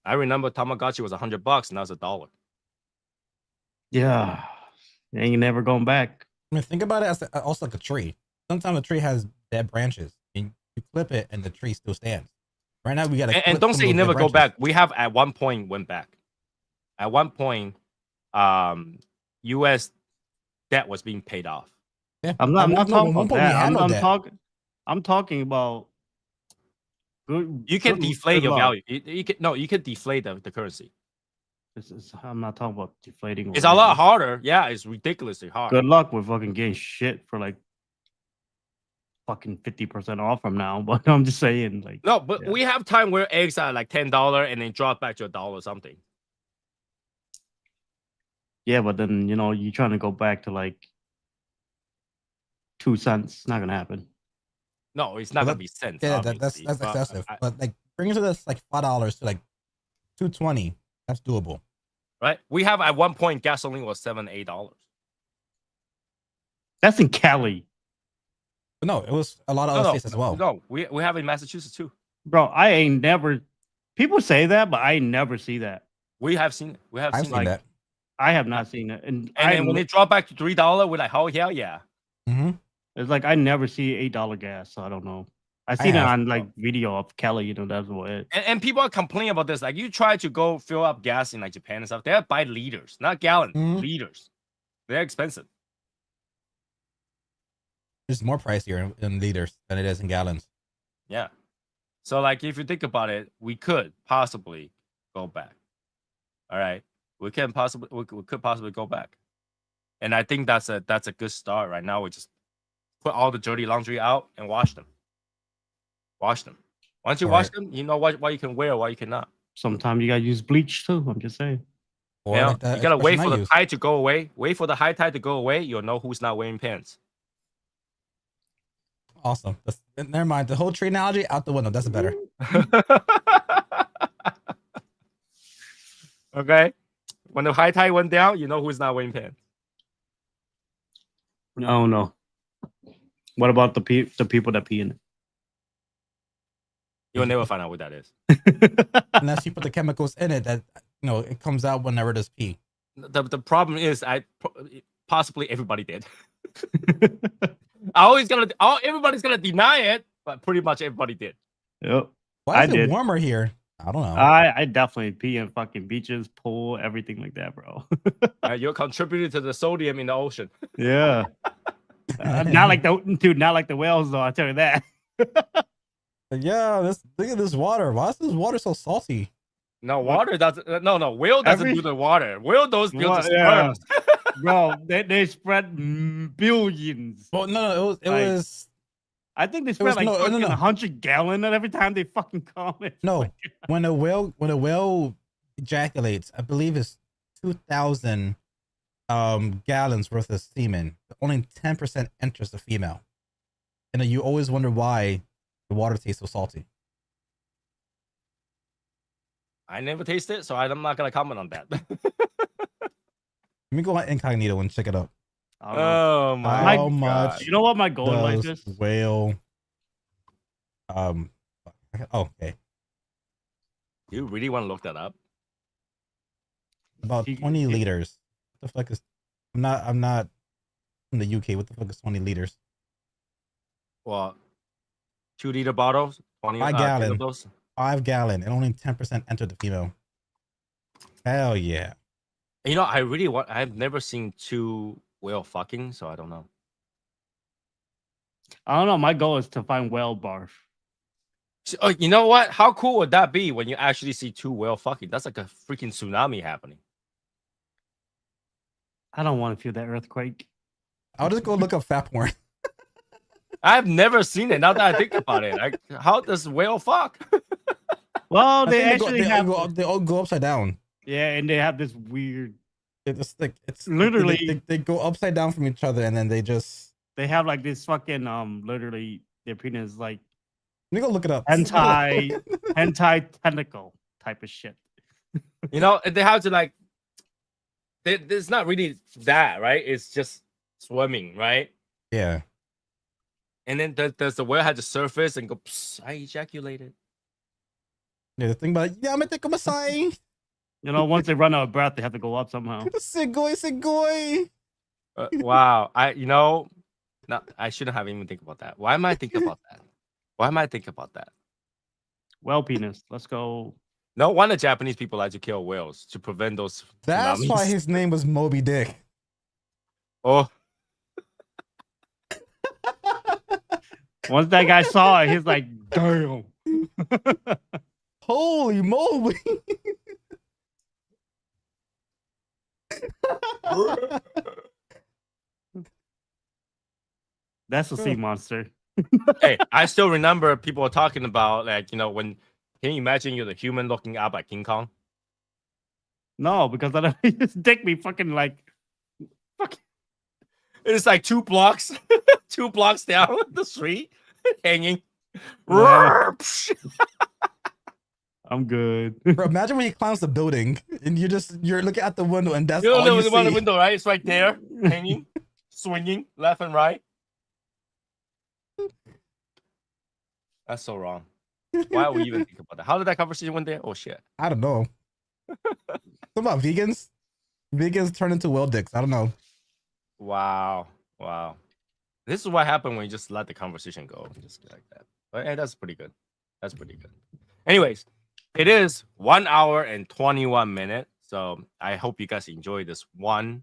A: I remember Tamagotchi was $100, now it's $1.
B: Yeah, you ain't never going back.
C: I mean, think about it as also like a tree. Sometimes a tree has dead branches, and you clip it, and the tree still stands. Right now, we got to.
A: And don't say you never go back. We have at one point went back. At one point, U.S. debt was being paid off.
B: Yeah, I'm not talking about that. I'm talking about.
A: You can deflate your value. You can deflate the currency.
B: I'm not talking about deflating.
A: It's a lot harder. Yeah, it's ridiculously hard.
B: Good luck with fucking getting shit for like fucking 50% off from now. But I'm just saying, like,
A: no, but we have time where eggs are like $10 and then drop back to $1 something.
B: Yeah, but then you're trying to go back to like 2 cents. It's not gonna happen.
A: No, it's not gonna be cents.
C: Yeah, that's excessive. But like bring it to this like $5 to like $2.20. That's doable.
A: Right? We have at one point gasoline was $7-8.
B: That's in Cali.
C: But no, it was a lot of other states as well.
A: No, we have in Massachusetts too.
B: Bro, I ain't never. People say that, but I never see that.
A: We have seen it.
C: I've seen that.
B: I have not seen it. And
A: then when it dropped back to $3, we're like, oh hell yeah.
C: Mm-hmm.
B: It's like I never see $8 gas, so I don't know. I seen it on like video of Kelly, that's what it.
A: And people are complaining about this. Like you try to go fill up gas in like Japan and stuff. They buy liters, not gallons, liters. They're expensive.
C: It's more pricier in liters than it is in gallons.
A: Yeah. So like if you think about it, we could possibly go back. All right. We could possibly go back. And I think that's a good start right now. We just put all the dirty laundry out and wash them. Wash them. Once you wash them, you know what you can wear, what you cannot.
B: Sometimes you gotta use bleach too. I'm just saying.
C: Or
A: you gotta wait for the tide to go away. Wait for the high tide to go away. You'll know who's not wearing pants.
C: Awesome. Never mind. The whole tree analogy out the window. That's better.
A: Okay. When the high tide went down, you know who's not wearing pants.
B: Oh no. What about the people that pee in it?
A: You'll never find out what that is.
C: Unless you put the chemicals in it that it comes out whenever there's pee.
A: The problem is possibly everybody did. Everybody's gonna deny it, but pretty much everybody did.
B: Yep.
C: Why is it warmer here? I don't know.
B: I definitely pee in fucking beaches, pool, everything like that, bro.
A: You're contributing to the sodium in the ocean.
B: Yeah. Not like the whales though. I tell you that.
C: Yeah, look at this water. Why is this water so salty?
A: No, water doesn't. No, whale doesn't do the water. Whale does build the sperms.
B: Bro, they spread billions.
C: Well, no, it was.
B: I think they spread 100 gallons every time they fucking come.
C: No, when a whale ejaculates, I believe it's 2,000 gallons worth of semen. Only 10% enters the female, and you always wonder why the water tastes so salty.
A: I never tasted it, so I'm not gonna comment on that.
C: Let me go on incognito and check it out.
A: Oh my God.
C: Much?
B: You know what my goal is? Like this
C: whale. Okay.
A: You really want to look that up?
C: About 20 liters. What the fuck is? I'm not from the UK. What the fuck is 20 liters?
A: Well, 2 liter bottles, 20
C: gallon.
A: 5
C: gallon, and only 10% enter the female. Hell yeah.
A: I've never seen 2 whale fucking, so I don't know.
B: I don't know. My goal is to find whale barf.
A: So, you know what? How cool would that be when you actually see 2 whale fucking? That's like a freaking tsunami happening.
B: I don't want to feel that earthquake.
C: I'll just go look up fat porn.
A: I've never seen it. Now that I think about it, how does whale fuck?
B: Well,
C: I
B: they
C: think
B: actually have.
C: they all go upside down.
B: Yeah, and they have this weird.
C: It's like it's
B: Literally
C: they go upside down from each other and then they just
B: they have like this fucking literally their penis is like
C: let me go look it up.
B: hentai tentacle type of shit.
A: You know, they have to like. It's not really that, right? It's just swimming, right?
C: Yeah.
A: And then does the whale have to surface and go? I ejaculated.
C: Yeah, the thing about yeah, I'm gonna take a Masai.
B: You know, once they run out of breath, they have to go up somehow.
C: Segoy.
A: Wow, no, I shouldn't have even think about that. Why am I thinking about that?
B: Well, penis. Let's go.
A: No wonder Japanese people like to kill whales to prevent those.
C: That's
A: tsunamis.
C: why his name was Moby Dick.
A: Oh,
B: Once that guy saw it, he's like, damn.
C: Holy moly.
B: That's a sea monster.
A: hey, I still remember people were talking about like when. Can you imagine you're the human looking up at King Kong?
B: No, because his dick be fucking like.
A: It's like 2 blocks, 2 blocks down the street, hanging.
B: I'm good.
C: Bro, imagine when he climbs the building and you're looking at the window and that's
A: You
C: all you see.
A: the window, right? It's right there, hanging, swinging left and right. That's so wrong. Why would we even think about that? How did that conversation went there? Oh shit.
C: I don't know. Something about vegans. Vegans turn into whale dicks. I don't know.
A: Wow. This is what happened when you just let the conversation go, just like that. But hey, that's pretty good. Anyways, it is 1 hour and 21 minutes. So I hope you guys enjoyed this one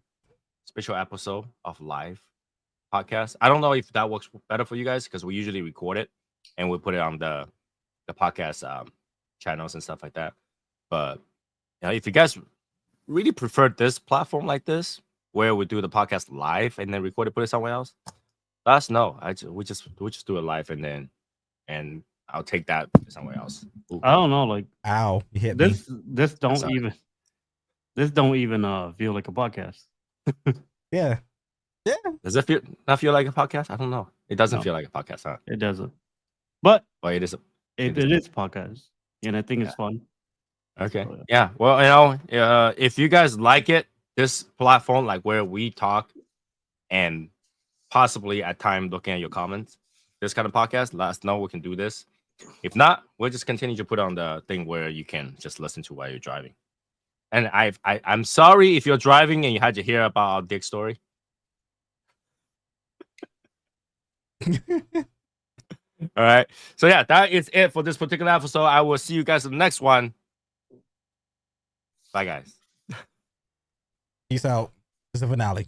A: special episode of live podcast. I don't know if that works better for you guys because we usually record it and we put it on the podcast channels and stuff like that. But if you guys really prefer this platform like this, where we do the podcast live and then record it, put it somewhere else, let us know. We just do it live and I'll take that somewhere else. Ooh.
B: I don't know, like
C: ow, you hit
B: this.
C: me.
B: This don't even feel like a podcast.
C: Yeah.
A: Does it not feel like a podcast? I don't know. It doesn't feel like a podcast, huh?
B: It doesn't. But
A: it is.
B: It is podcast, and I think it's fun.
A: Okay. So, yeah. Well, if you guys like it, this platform, like where we talk, and possibly at time looking at your comments, this kind of podcast, let us know. We can do this. If not, we'll just continue to put on the thing where you can just listen to while you're driving. And I'm sorry if you're driving and you had to hear about our dick story. All right. So yeah, that is it for this particular episode. I will see you guys in the next one. Bye, guys.
C: Peace out. This is the finale.